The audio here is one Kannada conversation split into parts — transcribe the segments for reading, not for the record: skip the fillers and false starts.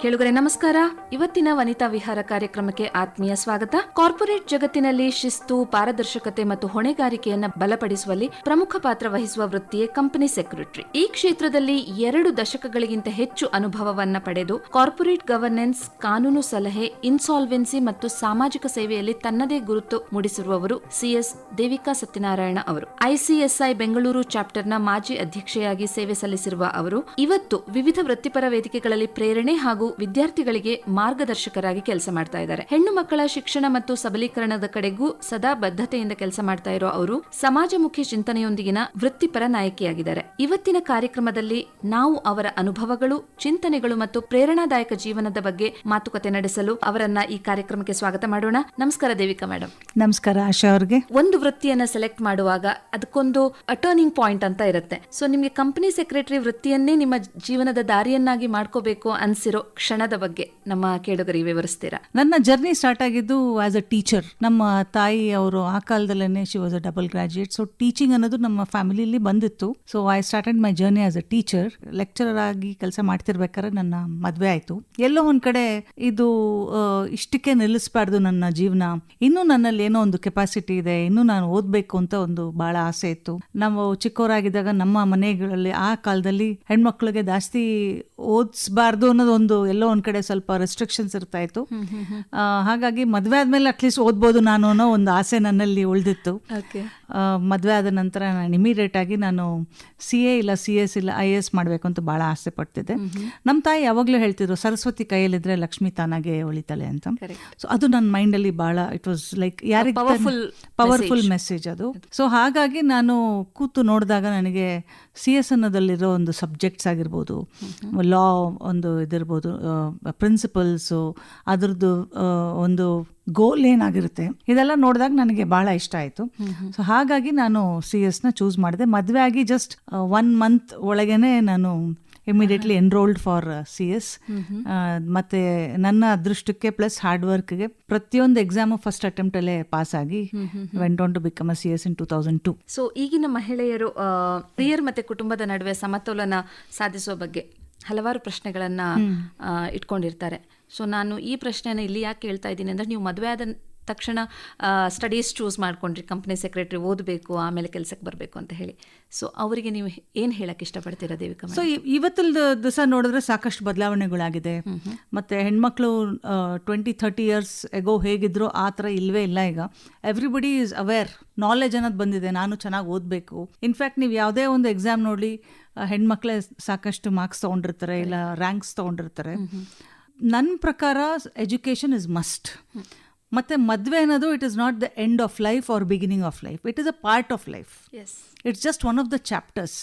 ಕೇಳುಗರೆ ನಮಸ್ಕಾರ. ಇವತ್ತಿನ ವನಿತಾ ವಿಹಾರ ಕಾರ್ಯಕ್ರಮಕ್ಕೆ ಆತ್ಮೀಯ ಸ್ವಾಗತ. ಕಾರ್ಪೊರೇಟ್ ಜಗತ್ತಿನಲ್ಲಿ ಶಿಸ್ತು, ಪಾರದರ್ಶಕತೆ ಮತ್ತು ಹೊಣೆಗಾರಿಕೆಯನ್ನು ಬಲಪಡಿಸುವಲ್ಲಿ ಪ್ರಮುಖ ಪಾತ್ರ ವಹಿಸುವ ವೃತ್ತಿಯೇ ಕಂಪನಿ ಸೆಕ್ರೆಟರಿ. ಈ ಕ್ಷೇತ್ರದಲ್ಲಿ 2 ದಶಕಗಳಿಗಿಂತ ಹೆಚ್ಚು ಅನುಭವವನ್ನ ಪಡೆದು ಕಾರ್ಪೊರೇಟ್ ಗವರ್ನೆನ್ಸ್, ಕಾನೂನು ಸಲಹೆ, ಇನ್ಸಾಲ್ವೆನ್ಸಿ ಮತ್ತು ಸಾಮಾಜಿಕ ಸೇವೆಯಲ್ಲಿ ತನ್ನದೇ ಗುರುತು ಮೂಡಿಸಿರುವವರು ಸಿಎಸ್ ದೇವಿಕಾ ಸತ್ಯನಾರಾಯಣ ಅವರು. ಐಸಿಎಸ್ಐ ಬೆಂಗಳೂರು ಚಾಪ್ಟರ್ನ ಮಾಜಿ ಅಧ್ಯಕ್ಷೆಯಾಗಿ ಸೇವೆ ಸಲ್ಲಿಸಿರುವ ಅವರು ಇವತ್ತು ವಿವಿಧ ವೃತ್ತಿಪರ ವೇದಿಕೆಗಳಲ್ಲಿ ಪ್ರೇರಣೆ ಹಾಗೂ ವಿದ್ಯಾರ್ಥಿಗಳಿಗೆ ಮಾರ್ಗದರ್ಶಕರಾಗಿ ಕೆಲಸ ಮಾಡ್ತಾ ಇದ್ದಾರೆ. ಹೆಣ್ಣು ಮಕ್ಕಳ ಶಿಕ್ಷಣ ಮತ್ತು ಸಬಲೀಕರಣದ ಕಡೆಗೂ ಸದಾ ಬದ್ಧತೆಯಿಂದ ಕೆಲಸ ಮಾಡ್ತಾ ಇರೋ ಅವರು ಸಮಾಜಮುಖಿ ಚಿಂತನೆಯೊಂದಿಗಿನ ವೃತ್ತಿಪರ ನಾಯಕಿಯಾಗಿದ್ದಾರೆ. ಇವತ್ತಿನ ಕಾರ್ಯಕ್ರಮದಲ್ಲಿ ನಾವು ಅವರ ಅನುಭವಗಳು, ಚಿಂತನೆಗಳು ಮತ್ತು ಪ್ರೇರಣಾದಾಯಕ ಜೀವನದ ಬಗ್ಗೆ ಮಾತುಕತೆ ನಡೆಸಲು ಅವರನ್ನ ಈ ಕಾರ್ಯಕ್ರಮಕ್ಕೆ ಸ್ವಾಗತ ಮಾಡೋಣ. ನಮಸ್ಕಾರ ದೇವಿಕಾ ಮೇಡಮ್. ನಮಸ್ಕಾರ ಆಶಾ ಅವ್ರಿಗೆ. ಒಂದು ವೃತ್ತಿಯನ್ನ ಸೆಲೆಕ್ಟ್ ಮಾಡುವಾಗ ಅದಕ್ಕೊಂದು ಟರ್ನಿಂಗ್ ಪಾಯಿಂಟ್ ಅಂತ ಇರುತ್ತೆ. ಸೊ ನಿಮ್ಗೆ ಕಂಪನಿ ಸೆಕ್ರೆಟರಿ ವೃತ್ತಿಯನ್ನೇ ನಿಮ್ಮ ಜೀವನದ ದಾರಿಯನ್ನಾಗಿ ಮಾಡ್ಕೋಬೇಕು ಅನ್ಸಿರೋ ಕ್ಷಣದ ಬಗ್ಗೆ ನಮ್ಮ ಕೇಳುಗರಿಗೆ ವಿವರಿಸ್ತೀರಾ? ನನ್ನ ಜರ್ನಿ ಸ್ಟಾರ್ಟ್ ಆಗಿದ್ದು ಆಸ್ ಅ ಟೀಚರ್. ನಮ್ಮ ತಾಯಿ ಅವರು ಆ ಕಾಲದಲ್ಲೇನೆ she was a double graduate. So teaching ಅನ್ನೋದು ನಮ್ಮ ಫ್ಯಾಮಿಲಿಯಲ್ಲಿ ಬಂದಿತ್ತು. So I started my journey as a teacher. Lecturer ಆಗಿ ಕೆಲಸ ಮಾಡ್ತಿರ್ಬೇಕಾದ್ರೆ ನನ್ನ ಮದ್ವೆ ಆಯ್ತು. ಎಲ್ಲೋ ಒಂದ್ ಕಡೆ ಇದು ಇಷ್ಟಕ್ಕೆ ನಿಲ್ಲಿಸಬಾರ್ದು ನನ್ನ ಜೀವನ, ಇನ್ನೂ ನನ್ನಲ್ಲಿ ಏನೋ ಒಂದು ಕೆಪಾಸಿಟಿ ಇದೆ, ಇನ್ನೂ ನಾನು ಓದ್ಬೇಕು ಅಂತ ಒಂದು ಬಹಳ ಆಸೆ ಇತ್ತು. ನಾವು ಚಿಕ್ಕವರಾಗಿದ್ದಾಗ ನಮ್ಮ ಮನೆಗಳಲ್ಲಿ ಆ ಕಾಲದಲ್ಲಿ ಹೆಣ್ಮಕ್ಳಿಗೆ ಜಾಸ್ತಿ ಓದಿಸಬಾರ್ದು ಅನ್ನೋದು ಒಂದು ಎಲ್ಲೋ ಒಂದ್ ಕಡೆ ಸ್ವಲ್ಪ ರೆಸ್ಟ್ರಿಕ್ಷನ್ಸ್ ಇರ್ತಾ ಇತ್ತು. ಹಾಗಾಗಿ ಮದ್ವೆ ಆದ್ಮೇಲೆ ಅಟ್ಲೀಸ್ಟ್ ಓದ್ಬೋದು ನಾನು ಅನ್ನೋ ಒಂದು ಆಸೆ ನನ್ನಲ್ಲಿ ಉಳಿದಿತ್ತು. ಮದ್ವೆ ಆದ ನಂತರ ನಾನು ಇಮಿಡಿಯೇಟ್ ಆಗಿ ನಾನು CA ಇಲ್ಲ CS ಇಲ್ಲ IAS ಮಾಡ್ಬೇಕು ಅಂತ ಬಹಳ ಆಸೆ ಪಡ್ತಿದ್ದೆ. ನಮ್ಮ ತಾಯಿ ಯಾವಾಗ್ಲೂ ಹೇಳ್ತಿದ್ರು, ಸರಸ್ವತಿ ಕೈಯಲ್ಲಿದ್ರೆ ಲಕ್ಷ್ಮಿ ತಾನಾಗೆ ಉಳಿತಾಳೆ ಅಂತ. ಸೊ ಅದು ನನ್ನ ಮೈಂಡ್ ಅಲ್ಲಿ ಬಹಳ it was like powerful message ಅದು. ಸೊ ಹಾಗಾಗಿ ನಾನು ಕೂತು ನೋಡಿದಾಗ ನನಗೆ CS ಅನ್ನೋದಲ್ಲಿರೋ ಒಂದು ಸಬ್ಜೆಕ್ಟ್ಸ್ ಆಗಿರ್ಬೋದು, ಲಾ ಒಂದು ಇದಿರ್ಬೋದು, ಪ್ರಿನ್ಸಿಪಲ್ಸು, ಅದ್ರದ್ದು ಒಂದು ಗೋಲ್ ಏನಾಗಿರುತ್ತೆ, ಇದೆಲ್ಲ ನೋಡಿದಾಗ ನನಗೆ ಬಹಳ ಇಷ್ಟ ಆಯಿತು. ಸೊ ಹಾಗಾಗಿ ನಾನು CS ನ ಚೂಸ್ ಮಾಡಿದೆ. ಮದುವೆ ಆಗಿ ಜಸ್ಟ್ 1 month ಒಳಗೇನೆ ನಾನು ಇಮಿಡಿಯೇಟ್ಲಿ ಎನ್ರೋಲ್ಡ್ ಫಾರ್ CS. ಮತ್ತೆ ನನ್ನ ಅದೃಷ್ಟಕ್ಕೆ ಪ್ಲಸ್ ಹಾರ್ಡ್ ವರ್ಕ್ಗೆ ಪ್ರತಿಯೊಂದು ಎಕ್ಸಾಮು ಫಸ್ಟ್ ಅಟೆಂಪ್ಟ್ ಅಲ್ಲೇ ಪಾಸ್ ಆಗಿ went on to become a CS in 2002. So ಈಗಿನ ಮಹಿಳೆಯರು ಕರಿಯರ್ ಮತ್ತೆ ಕುಟುಂಬದ ನಡುವೆ ಸಮತೋಲನ ಸಾಧಿಸುವ ಬಗ್ಗೆ ಹಲವಾರು ಪ್ರಶ್ನೆಗಳನ್ನ ಇಟ್ಕೊಂಡಿರ್ತಾರೆ. ಸೊ ನಾನು ಈ ಪ್ರಶ್ನೆನ ಇಲ್ಲಿ ಯಾಕೆ ಕೇಳ್ತಾ ಇದ್ದೀನಿ ಅಂದ್ರೆ, ನೀವು ಮದುವೆ ಆದ ತಕ್ಷಣ ಸ್ಟಡೀಸ್ ಚೂಸ್ ಮಾಡ್ಕೊಂಡ್ರಿ, ಕಂಪನಿ ಸೆಕ್ರೆಟರಿ ಓದಬೇಕು, ಆಮೇಲೆ ಕೆಲಸಕ್ಕೆ ಬರಬೇಕು ಅಂತ ಹೇಳಿ. ಸೊ ಅವರಿಗೆ ನೀವು ಏನು ಹೇಳಕ್ಕೆ ಇಷ್ಟಪಡ್ತೀರಾ ದೇವಿಕಾ? ಸೊ ಇವತ್ತಿನ ದಿವಸ ನೋಡಿದ್ರೆ ಸಾಕಷ್ಟು ಬದಲಾವಣೆಗಳಾಗಿದೆ. ಮತ್ತೆ ಹೆಣ್ಮಕ್ಳು 20-30 years ಎಗೋ ಹೇಗಿದ್ರು ಆ ಥರ ಇಲ್ವೇ ಇಲ್ಲ. ಈಗ ಎವ್ರಿಬಡಿ ಈಸ್ ಅವೇರ್, ನಾಲೆಜ್ ಅನ್ನೋದು ಬಂದಿದೆ. ನಾನು ಚೆನ್ನಾಗಿ ಓದಬೇಕು. ಇನ್ಫ್ಯಾಕ್ಟ್ ನೀವು ಯಾವುದೇ ಒಂದು ಎಕ್ಸಾಮ್ ನೋಡಿ, ಹೆಣ್ಮಕ್ಳೇ ಸಾಕಷ್ಟು ಮಾರ್ಕ್ಸ್ ತೊಗೊಂಡಿರ್ತಾರೆ, ಇಲ್ಲ ರ್ಯಾಂಕ್ಸ್ ತೊಗೊಂಡಿರ್ತಾರೆ. ನನ್ನ ಪ್ರಕಾರ ಎಜುಕೇಷನ್ ಇಸ್ ಮಸ್ಟ್. ಮತ್ತೆ ಮದುವೆ ಅನ್ನೋದು it is not the end of life or beginning of life, it is a part of life. It's just one of the chapters.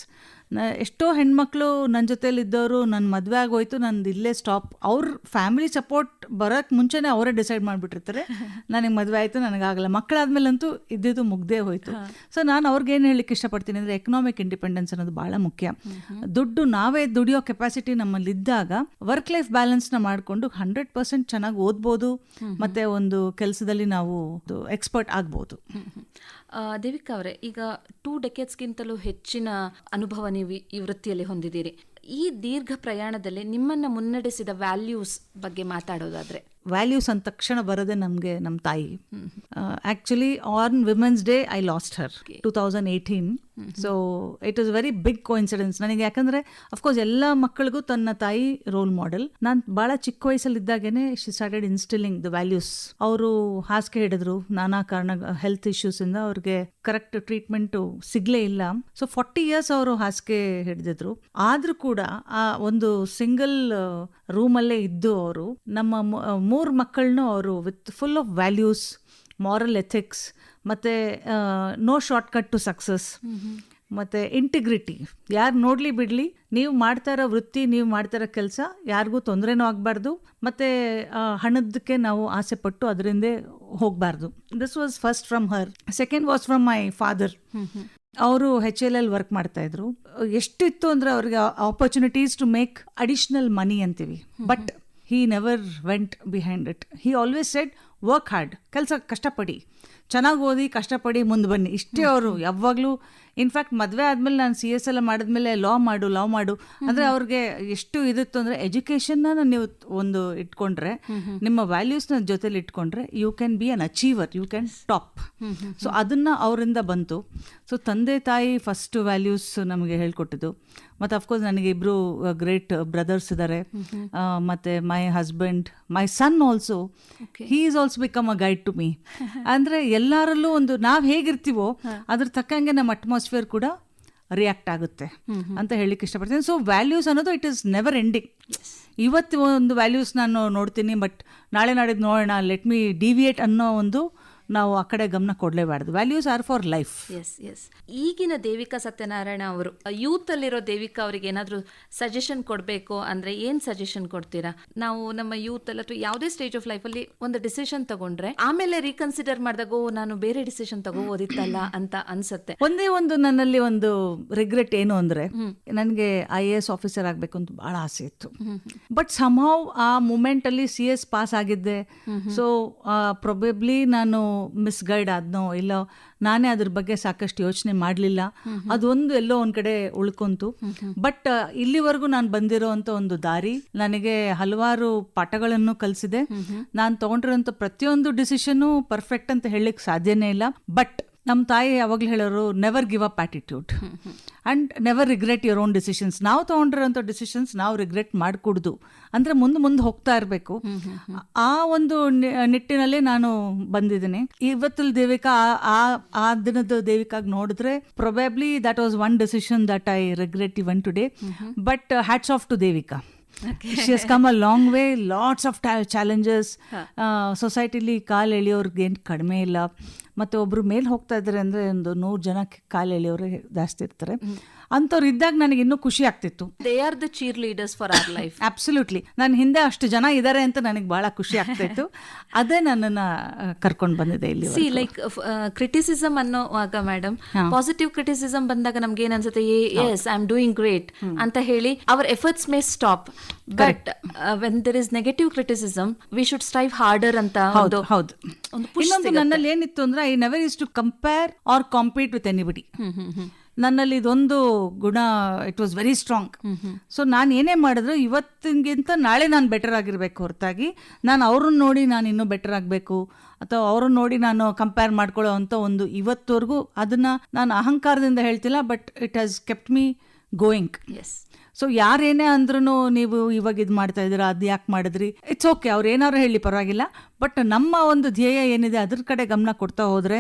ಎಷ್ಟೋ ಹೆಣ್ಮಕ್ಳು ನನ್ನ ಜೊತೆಲಿ ಇದ್ದವರು, ನನ್ನ ಮದುವೆ ಆಗೋಯ್ತು, ನಂದು ಇಲ್ಲೇ ಸ್ಟಾಪ್, ಅವ್ರ ಫ್ಯಾಮಿಲಿ ಸಪೋರ್ಟ್ ಬರೋಕ್ಕೆ ಮುಂಚೆನೇ ಅವರೇ ಡಿಸೈಡ್ ಮಾಡಿಬಿಟ್ಟಿರ್ತಾರೆ, ನನಗೆ ಮದುವೆ ಆಯಿತು, ನನಗಾಗಲ್ಲ. ಮಕ್ಕಳಾದ್ಮೇಲಂತೂ ಇದ್ದಿದ್ದು ಮುಗ್ದೇ ಹೋಯ್ತು. ಸೊ ನಾನು ಅವ್ರಿಗೇನು ಹೇಳಲಿಕ್ಕೆ ಇಷ್ಟಪಡ್ತೀನಿ ಅಂದರೆ, ಎಕನಾಮಿಕ್ ಇಂಡಿಪೆಂಡೆನ್ಸ್ ಅನ್ನೋದು ಭಾಳ ಮುಖ್ಯ. ದುಡ್ಡು ನಾವೇ ದುಡಿಯೋ ಕೆಪಾಸಿಟಿ ನಮ್ಮಲ್ಲಿದ್ದಾಗ ವರ್ಕ್ ಲೈಫ್ ಬ್ಯಾಲೆನ್ಸ್ನ ಮಾಡಿಕೊಂಡು 100% ಚೆನ್ನಾಗಿ ಓದ್ಬೋದು, ಮತ್ತು ಒಂದು ಕೆಲಸದಲ್ಲಿ ನಾವು ಎಕ್ಸ್ಪರ್ಟ್ ಆಗ್ಬೋದು. ದೇವಿಕಾ ಅವರೇ, ಈಗ 2 decades ಹೆಚ್ಚಿನ ಅನುಭವ ನೀವು ಈ ವೃತ್ತಿಯಲ್ಲಿ ಹೊಂದಿದ್ದೀರಿ. ಈ ದೀರ್ಘ ಪ್ರಯಾಣದಲ್ಲಿ ನಿಮ್ಮನ್ನು ಮುನ್ನಡೆಸಿದ ವ್ಯಾಲ್ಯೂಸ್ ಬಗ್ಗೆ ಮಾತಾಡೋದಾದ್ರೆ? ವ್ಯಾಲ್ಯೂಸ್ ಅಂದ ತಕ್ಷಣ ಬರೋದೇ ನಮಗೆ ನಮ್ಮ ತಾಯಿ. Actually on women's day I lost her 2018. So it was very big coincidence ನನಗೆ. ಯಾಕಂದರೆ ಅಫ್ಕೋರ್ಸ್ ಎಲ್ಲ ಮಕ್ಕಳಿಗೂ ತನ್ನ ತಾಯಿ ರೋಲ್ ಮಾಡೆಲ್. ನಾನು ಭಾಳ ಚಿಕ್ಕ ವಯಸ್ಸಲ್ಲಿದ್ದಾಗೇ ಶಿ ಸ್ಟಾರ್ಟೆಡ್ ಇನ್ಸ್ಟಿಲಿಂಗ್ ದ ವ್ಯಾಲ್ಯೂಸ್. ಅವರು ಹಾಸಿಗೆ ಹಿಡಿದ್ರು, ನಾನಾ ಕಾರಣ ಹೆಲ್ತ್ ಇಶ್ಯೂಸಿಂದ ಅವ್ರಿಗೆ ಕರೆಕ್ಟ್ ಟ್ರೀಟ್ಮೆಂಟು ಸಿಗಲೇ ಇಲ್ಲ. ಸೊ 40 years ಅವರು ಹಾಸಿಗೆ ಹಿಡಿದಿದ್ರು. ಆದರೂ ಕೂಡ ಆ ಒಂದು ಸಿಂಗಲ್ ರೂಮಲ್ಲೇ ಇದ್ದು ಅವರು ನಮ್ಮ 3 ಮಕ್ಕಳನ್ನೂ ಅವರು with full of values, moral ethics, ಮತ್ತು ನೋ ಶಾರ್ಟ್ಕಟ್ ಟು ಸಕ್ಸಸ್, ಮತ್ತು ಇಂಟಿಗ್ರಿಟಿ. ಯಾರು ನೋಡಲಿ ಬಿಡಲಿ, ನೀವು ಮಾಡ್ತಾ ಇರೋ ವೃತ್ತಿ, ನೀವು ಮಾಡ್ತಾ ಇರೋ ಕೆಲಸ ಯಾರಿಗೂ ತೊಂದರೆನೂ ಆಗಬಾರ್ದು, ಮತ್ತು ಹಣದಕ್ಕೆ ನಾವು ಆಸೆ ಪಟ್ಟು ಅದರಿಂದ ಹೋಗಬಾರ್ದು. This was first from her. Second was from my father. ಅವರು HLL ವರ್ಕ್ ಮಾಡ್ತಾ ಇದ್ರು. ಎಷ್ಟು ಇತ್ತು ಅಂದರೆ ಅವ್ರಿಗೆ ಆಪರ್ಚುನಿಟೀಸ್ ಟು ಮೇಕ್ ಅಡಿಷನಲ್ ಮನಿ ಅಂತೀವಿ, but he never went behind it. He always said, work hard, ಕೆಲಸ ಕಷ್ಟಪಡಿ, ಚೆನ್ನಾಗಿ ಓದಿ ಕಷ್ಟಪಡಿ ಮುಂದೆ ಬನ್ನಿ ಇಷ್ಟೇ ಅವರು ಯಾವಾಗಲೂ. ಇನ್ಫ್ಯಾಕ್ಟ್ ಮದುವೆ ಆದಮೇಲೆ ನಾನು CS ಎಲ್ಲ ಮಾಡಿದ್ಮೇಲೆ ಲಾ ಮಾಡು ಅಂದರೆ ಅವ್ರಿಗೆ ಎಷ್ಟು ಇದಿತ್ತು ಅಂದರೆ ಎಜುಕೇಷನ್ನ ನೀವು ಒಂದು ಇಟ್ಕೊಂಡ್ರೆ, ನಿಮ್ಮ ವ್ಯಾಲ್ಯೂಸ್ನ ಜೊತೆಲಿ ಇಟ್ಕೊಂಡ್ರೆ you can be an achiever, you can top. So ಅದನ್ನು ಅವರಿಂದ ಬಂತು. ಸೊ ತಂದೆ ತಾಯಿ ಫಸ್ಟ್ ವ್ಯಾಲ್ಯೂಸ್ ನಮಗೆ ಹೇಳ್ಕೊಟ್ಟಿದ್ದು. ಮತ್ತು ಅಫ್ಕೋರ್ಸ್ ನನಗೆ ಇಬ್ಬರು ಗ್ರೇಟ್ ಬ್ರದರ್ಸ್ ಇದ್ದಾರೆ. ಮತ್ತು my husband, my son also, he is also become a guide to me. ಅಂದರೆ ಎಲ್ಲರಲ್ಲೂ ಒಂದು ನಾವು ಹೇಗಿರ್ತೀವೋ ಅದ್ರ ತಕ್ಕಂಗೆ ನಮ್ಮ ಅಟ್ಮಾಸ್ಫಿಯರ್ ಕೂಡ ರಿಯಾಕ್ಟ್ ಆಗುತ್ತೆ ಅಂತ ಹೇಳಲಿಕ್ಕೆ ಇಷ್ಟಪಡ್ತೀನಿ. ಸೊ ವ್ಯಾಲ್ಯೂಸ್ ಅನ್ನೋದು ಇಟ್ ಈಸ್ ನೆವರ್ ಎಂಡಿಂಗ್. ಇವತ್ತು ಒಂದು ವ್ಯಾಲ್ಯೂಸ್ ನಾನು ನೋಡ್ತೀನಿ, ಬಟ್ ನಾಳೆ ನಾಡಿದ್ದು ನೋಡೋಣ, ಲೆಟ್ ಮೀ ಡಿವಿಯೇಟ್ ಅನ್ನೋ ಒಂದು ನಾವು ಆ ಕಡೆ ಗಮನ ಕೊಡಲೇಬಾರ್ದು. Values are for life. Yes. ಈಗಿನ ದೇವಿಕಾ ಸತ್ಯನಾರಾಯಣ ಅವರು, ಯೂತ್ ಅಲ್ಲಿರೋ ದೇವಿಕಾ ಅವರಿಗೆ ಏನಾದರೂ ಸಜೆಷನ್ ಕೊಡಬೇಕು ಅಂದರೆ ಏನು ಸಜೆಷನ್ ಕೊಡ್ತೀರಾ? ನಾವು ನಮ್ಮ ಯೂತ್ ಅಲ್ಲಿ ಅಥವಾ ಯಾವುದೇ ಸ್ಟೇಜ್ ಆಫ್ ಲೈಫಲ್ಲಿ ಒಂದು ಡಿಸಿಷನ್ ತಗೊಂಡ್ರೆ ಆಮೇಲೆ ರೀಕನ್ಸಿಡರ್ ಮಾಡಿದಾಗ ನಾನು ಬೇರೆ ಡಿಸಿಷನ್ ತಗೋಬೋದಿತ್ತಲ್ಲ ಅಂತ ಅನ್ಸುತ್ತೆ. ಒಂದೇ ಒಂದು ನನ್ನಲ್ಲಿ ಒಂದು ರಿಗ್ರೆಟ್ ಏನು ಅಂದರೆ, ನನಗೆ IAS ಆಫೀಸರ್ ಆಗಬೇಕು ಅಂತ ಭಾಳ ಆಸೆ ಇತ್ತು. ಬಟ್ ಸಮ್ಹೌ ಆ ಮೂಮೆಂಟಲ್ಲಿ CS ಪಾಸ್ ಆಗಿದ್ದೆ. ಸೊ ಪ್ರೊಬೇಬ್ಲಿ ನಾನು ಮಿಸ್ಗೈಡ್ ಆದ್ನೋ ಇಲ್ಲ, ನಾನೇ ಅದ್ರ ಬಗ್ಗೆ ಸಾಕಷ್ಟು ಯೋಚನೆ ಮಾಡಲಿಲ್ಲ. ಅದೊಂದು ಎಲ್ಲೋ ಒಂದು ಕಡೆ ಉಳ್ಕೊಂತು. ಬಟ್ ಇಲ್ಲಿವರೆಗೂ ನಾನು ಬಂದಿರೋ ಅಂಥ ಒಂದು ದಾರಿ ನನಗೆ ಹಲವಾರು ಪಾಠಗಳನ್ನು ಕಲಿಸಿದೆ. ನಾನು ತೊಗೊಂಡಿರೋಂಥ ಪ್ರತಿಯೊಂದು ಡಿಸಿಷನ್ನು ಪರ್ಫೆಕ್ಟ್ ಅಂತ ಹೇಳಲಿಕ್ಕೆ ಸಾಧ್ಯನೇ ಇಲ್ಲ. ಬಟ್ ನಮ್ಮ ತಾಯಿ ಯಾವಾಗಲೂ ಹೇಳೋರು, never give up attitude and never regret your own decisions. ನಾವು ತೊಗೊಂಡಿರೋಂಥ ಡಿಸಿಷನ್ಸ್ ನಾವು ರಿಗ್ರೆಟ್ ಮಾಡಿಕೊಡ್ದು ಅಂದರೆ ಮುಂದೆ ಹೋಗ್ತಾ ಇರಬೇಕು. ಆ ಒಂದು ನಿಟ್ಟಿನಲ್ಲಿ ನಾನು ಬಂದಿದ್ದೀನಿ. ಇವತ್ತು ದೇವಿಕಾ ಆ ದಿನದ ದೇವಿಕಾಗಿ ನೋಡಿದ್ರೆ probably that was one decision that I regret even today. But hats off to Devika. She has come a long way, lots of challenges. ಸೊಸೈಟಿಲಿ ಕಾಲು ಎಳೆಯೋರ್ಗೆ ಏನು ಕಡಿಮೆ ಇಲ್ಲ. ಮತ್ತು ಒಬ್ಬರು ಮೇಲೆ ಹೋಗ್ತಾ ಇದ್ದಾರೆ ಅಂದರೆ ಒಂದು 100 ಜನ ಕಾಲು ಎಳೆಯೋರೇ ಜಾಸ್ತಿ ಇರ್ತಾರೆ. ಅಂಥವ್ರು ಇದ್ದಾಗ ನನಗೆ ಇನ್ನೂ ಖುಷಿ ಆಗ್ತಿತ್ತು. They are the cheerleaders for our life. Absolutely. ನನ್ನ ಹಿಂದೆ ಅಷ್ಟು ಜನ ಇದ್ದಾರೆ ಅಂತ ನನಗೆ ಭಾಳ ಖುಷಿ ಆಗ್ತಾಯಿತ್ತು. ಅದೇ ನನ್ನನ್ನು ಕರ್ಕೊಂಡು ಬಂದಿದೆ ಇಲ್ಲಿ. ಸಿ ಲೈಕ್ ಕ್ರಿಟಿಸಿಸಮ್ ಅನ್ನೋವಾಗ ಮೇಡಮ್, ಪಾಸಿಟಿವ್ ಕ್ರಿಟಿಸಿಸಮ್ ಬಂದಾಗ ನಮ್ಗೆ ಏನ್ ಅನ್ಸುತ್ತೆ, yes I am doing great ಅಂತ ಹೇಳಿ our efforts may stop. But when there is negative criticism we should strive harder ಅಂತ. ಹೌದು. ಇನ್ನೊಂದು ನನ್ನಲ್ಲಿ ಏನಿತ್ತು ಅಂದ್ರೆ, I never use to compare or compete with anybody. ನನ್ನಲ್ಲಿ ಇದೊಂದು ಗುಣ, it was very strong. So ನಾನು ಏನೇ ಮಾಡಿದ್ರು ಇವತ್ತಿಗಿಂತ ನಾಳೆ ನಾನು ಬೆಟರ್ ಆಗಿರಬೇಕು ಹೊರತಾಗಿ ನಾನು ಅವ್ರನ್ನ ನೋಡಿ ನಾನು ಇನ್ನೂ ಬೆಟರ್ ಆಗಬೇಕು ಅಥವಾ ಅವ್ರನ್ನ ನೋಡಿ ನಾನು ಕಂಪೇರ್ ಮಾಡ್ಕೊಳ್ಳೋ ಅಂಥ ಒಂದು ಇವತ್ತವರೆಗೂ ಅದನ್ನು ನಾನು ಅಹಂಕಾರದಿಂದ ಹೇಳ್ತಿಲ್ಲ. But it has kept me going. Yes. So ಯಾರೇನೇ ಅಂದ್ರೂ ನೀವು ಇವಾಗ ಇದು ಮಾಡ್ತಾ ಇದ್ದೀರಾ, ಅದು ಯಾಕೆ ಮಾಡಿದ್ರಿ, ಇಟ್ಸ್ ಓಕೆ, ಅವ್ರು ಏನಾದ್ರು ಹೇಳಿ ಪರವಾಗಿಲ್ಲ. ಬಟ್ ನಮ್ಮ ಒಂದು ಧ್ಯೇಯ ಏನಿದೆ ಅದ್ರ ಕಡೆ ಗಮನ ಕೊಡ್ತಾ ಹೋದ್ರೆ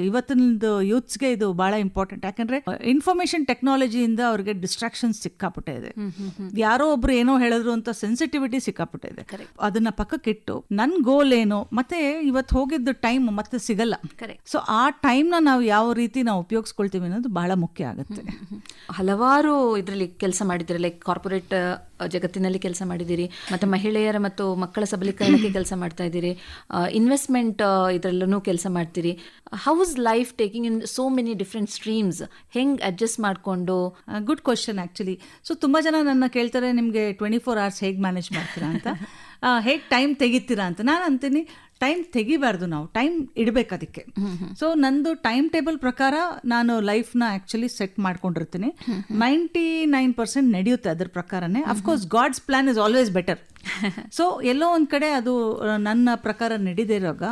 ಇವತ್ತಿನ ಯೂತ್ಸ್ಗೆ ಇದು ಬಹಳ ಇಂಪಾರ್ಟೆಂಟ್. ಯಾಕಂದ್ರೆ ಇನ್ಫಾರ್ಮೇಶನ್ ಟೆಕ್ನಾಲಜಿಯಿಂದ ಅವ್ರಿಗೆ ಡಿಸ್ಟ್ರಾಕ್ಷನ್ಸ್ ಸಿಕ್ಕಾಪಟ್ಟೆ ಇದೆ. ಯಾರೋ ಒಬ್ರು ಏನೋ ಹೇಳಿದ್ರು ಅಂತ ಸೆನ್ಸಿಟಿವಿಟಿ ಸಿಕ್ಕಾಪಟ್ಟೆ ಇದೆ. ಅದನ್ನ ಪಕ್ಕಕ್ಕಿಟ್ಟು ನನ್ನ ಗೋಲ್ ಏನು, ಮತ್ತೆ ಇವತ್ತು ಹೋಗಿದ್ದು ಟೈಮ್ ಮತ್ತೆ ಸಿಗಲ್ಲ. ಸೊ ಆ ಟೈಮ್ನ ನಾವು ಯಾವ ರೀತಿ ನಾವು ಉಪಯೋಗಿಸ್ಕೊಳ್ತೀವಿ ಅನ್ನೋದು ಬಹಳ ಮುಖ್ಯ ಆಗುತ್ತೆ. ಹಲವಾರು ಇದರಲ್ಲಿ ಕೆಲಸ ಮಾಡಿದ್ದೀರಿ, ಲೈಕ್ ಕಾರ್ಪೊರೇಟ್ ಜಗತ್ತಿನಲ್ಲಿ ಕೆಲಸ ಮಾಡಿದ್ದೀರಿ, ಮತ್ತು ಮಹಿಳೆಯರ ಮತ್ತು ಮಕ್ಕಳ ಸಬಲೀಕರಣಕ್ಕೆ ಕೆಲಸ ಮಾಡ್ತಾ ಇದ್ದೀರಿ, ಇನ್ವೆಸ್ಟ್ಮೆಂಟ್ ಇದರಲ್ಲೂ ಕೆಲಸ ಮಾಡ್ತೀರಿ. How is life taking in so many different streams? ಹೆಂಗೆ ಅಡ್ಜಸ್ಟ್ ಮಾಡಿಕೊಂಡು? Good question actually. ಸೊ ತುಂಬ ಜನ ನನ್ನ ಕೇಳ್ತಾರೆ, ನಿಮಗೆ 24 hours ಹೇಗೆ ಮ್ಯಾನೇಜ್ ಮಾಡ್ತೀರಾ ಅಂತ, ಹೇಗೆ ಟೈಮ್ ತೆಗಿತೀರಾ ಅಂತ. ನಾನು ಅಂತೀನಿ, ಟೈಮ್ ತೆಗಿಬಾರ್ದು, ನಾವು ಟೈಮ್ ಇಡಬೇಕು ಅದಕ್ಕೆ. ಸೊ ನಂದು ಟೈಮ್ ಟೇಬಲ್ ಪ್ರಕಾರ ನಾನು ಲೈಫ್ನ ಆ್ಯಕ್ಚುಲಿ ಸೆಟ್ ಮಾಡ್ಕೊಂಡಿರ್ತೀನಿ. 99% ನಡೆಯುತ್ತೆ ಅದ್ರ ಪ್ರಕಾರನೇ. Of course God's plan is always better. So ಎಲ್ಲೋ ಒಂದು ಕಡೆ ಅದು ನನ್ನ ಪ್ರಕಾರ ನಡೀದಿರುವಾಗ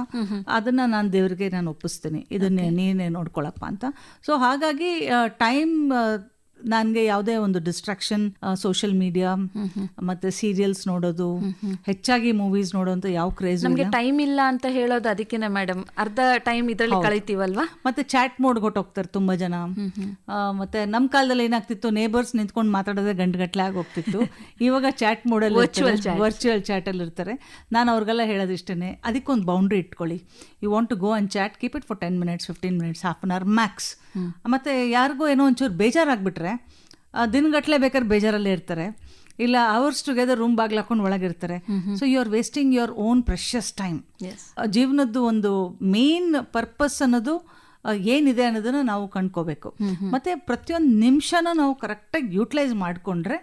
ಅದನ್ನು ನಾನು ದೇವ್ರಿಗೆ ನಾನು ಒಪ್ಪಿಸ್ತೀನಿ, ಇದನ್ನೇ ನೀನೇ ನೋಡ್ಕೊಳಪ್ಪ ಅಂತ. ಸೊ ಹಾಗಾಗಿ ಟೈಮ್ ನನಗೆ ಯಾವುದೇ ಒಂದು ಡಿಸ್ಟ್ರಾಕ್ಷನ್, ಸೋಷಿಯಲ್ ಮೀಡಿಯಾ ಮತ್ತೆ ಸೀರಿಯಲ್ಸ್ ನೋಡೋದು, ಹೆಚ್ಚಾಗಿ ಮೂವೀಸ್ ನೋಡೋಂತ ಯಾವ ಕ್ರೇಜ್. ನಮಗೆ ಟೈಮ್ ಇಲ್ಲ ಅಂತ ಹೇಳೋದು ಅದಕ್ಕೆನೆ ಮೇಡಮ್, ಅರ್ಧ ಟೈಮ್ ಇದರಲ್ಲಿ ಕಳೀತೀವಲ್ವಾ. ಮತ್ತೆ ಚಾಟ್ ಮೋಡ್ ಹೊಟ್ಟೋಗ್ತಾರೆ ತುಂಬಾ ಜನ. ಮತ್ತೆ ನಮ್ಮ ಕಾಲದಲ್ಲಿ ಏನಾಗ್ತಿತ್ತು, ನೇಬರ್ಸ್ ನಿಂತ್ಕೊಂಡು ಮಾತಾಡೋದೇ ಗಂಟೆಗಟ್ಟಲೆ ಆಗಿ ಹೋಗ್ತಿತ್ತು. ಇವಾಗ ಚಾಟ್ ಮೋಡಲ್ಲಿ ವರ್ಚುವಲ್ ಚಾಟ್ ಅಲ್ಲಿ ಇರ್ತಾರೆ. ನಾನು ಅವ್ರಿಗೆಲ್ಲ ಹೇಳೋದು ಇಷ್ಟೇ, ಅದಕ್ಕೊಂದು ಬೌಂಡ್ರಿ ಇಟ್ಕೊಳ್ಳಿ. You want to go and chat, keep it for 10 minutes 15 minutes, half an hour max. ಮತ್ತೆ ಯಾರಿಗೂ ಏನೋ ಒಂಚೂರು ಬೇಜಾರಾಗ್ಬಿಟ್ರೆ ದಿನಗಟ್ಟಲೆ ಬೇಕಾದ್ರೆ ಬೇಜಾರಲ್ಲೇ ಇರ್ತಾರೆ, ಇಲ್ಲ ಅವರ್ಸ್ ಟುಗೆದರ್ ರೂಮ್ ಬಾಗ್ಲು ಹಾಕೊಂಡು ಒಳಗಿರ್ತಾರೆ. So you are wasting your own precious time. ಜೀವನದ್ದು ಒಂದು ಮೇನ್ ಪರ್ಪಸ್ ಅನ್ನೋದು ಏನಿದೆ ಅನ್ನೋದನ್ನ ನಾವು ಕಂಡ್ಕೋಬೇಕು. ಮತ್ತೆ ಪ್ರತಿಯೊಂದು ನಿಮಿಷನೂ ನಾವು ಕರೆಕ್ಟಾಗಿ ಯೂಟಿಲೈಸ್ ಮಾಡಿಕೊಂಡ್ರೆ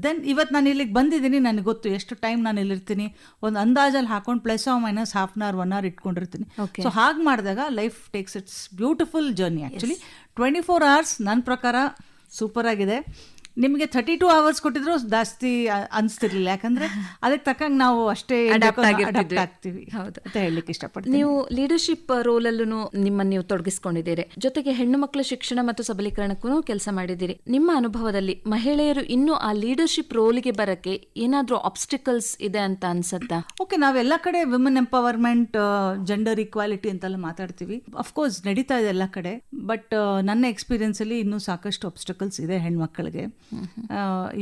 ದೆನ್ ಇವತ್ತು ನಾನು ಇಲ್ಲಿಗೆ ಬಂದಿದ್ದೀನಿ, ನನಗೆ ಗೊತ್ತು ಎಷ್ಟು ಟೈಮ್ ನಾನು ಇಲ್ಲಿರ್ತೀನಿ, ಒಂದು ಅಂದಾಜಲ್ಲಿ ಹಾಕೊಂಡು +- ಹಾಫ್ ಅನ್ ಅವರ್ 1 ಅವರ್ ಇಟ್ಕೊಂಡಿರ್ತೀನಿ. ಸೊ ಹಾಗೆ ಮಾಡಿದಾಗ life takes it's beautiful journey. Actually 24 hours ನನ್ನ ಪ್ರಕಾರ ಸೂಪರ್ ಆಗಿದೆ. ನಿಮಗೆ 32 hours ಕೊಟ್ಟಿದ್ರು ಜಾಸ್ತಿ ಅನಿಸ್ತಿರ್ಲಿಲ್ಲ, ಯಾಕಂದ್ರೆ ಅದಕ್ಕೆ ತಕ್ಕಂಗೆ ನಾವು ಅಷ್ಟೇ ಅಡಾಪ್ಟ್ ಆಗ್ತೀವಿ ಅಂತ ಹೇಳಲಿಕ್ಕೆ ಇಷ್ಟಪಡ್ತೀನಿ. ನೀವು ಲೀಡರ್ಶಿಪ್ ರೋಲಲ್ಲೂ ನಿಮ್ಮನ್ನು ನೀವು ತೊಡಗಿಸ್ಕೊಂಡಿದ್ದೀರಿ, ಜೊತೆಗೆ ಹೆಣ್ಣು ಮಕ್ಕಳ ಶಿಕ್ಷಣ ಮತ್ತು ಸಬಲೀಕರಣಕ್ಕೂ ಕೆಲಸ ಮಾಡಿದ್ದೀರಿ. ನಿಮ್ಮ ಅನುಭವದಲ್ಲಿ ಮಹಿಳೆಯರು ಇನ್ನೂ ಆ ಲೀಡರ್ಶಿಪ್ ರೋಲಿಗೆ ಬರಕ್ಕೆ ಏನಾದರೂ ಆಬ್ಸ್ಟಿಕಲ್ಸ್ ಇದೆ ಅಂತ ಅನ್ಸತ್ತಾ? ಓಕೆ, ನಾವೆಲ್ಲ ಕಡೆ ವಿಮೆನ್ ಎಂಪವರ್ಮೆಂಟ್, ಜೆಂಡರ್ ಈಕ್ವಾಲಿಟಿ ಅಂತೆಲ್ಲ ಮಾತಾಡ್ತೀವಿ. ಅಫ್ಕೋರ್ಸ್ ನಡೀತಾ ಇದೆ ಎಲ್ಲ ಕಡೆ, ಬಟ್ ನನ್ನ ಎಕ್ಸ್ಪೀರಿಯನ್ಸ್ ಅಲ್ಲಿ ಇನ್ನೂ ಸಾಕಷ್ಟು ಆಬ್ಸ್ಟಿಕಲ್ಸ್ ಇದೆ ಹೆಣ್ಮಕ್ಳಿಗೆ.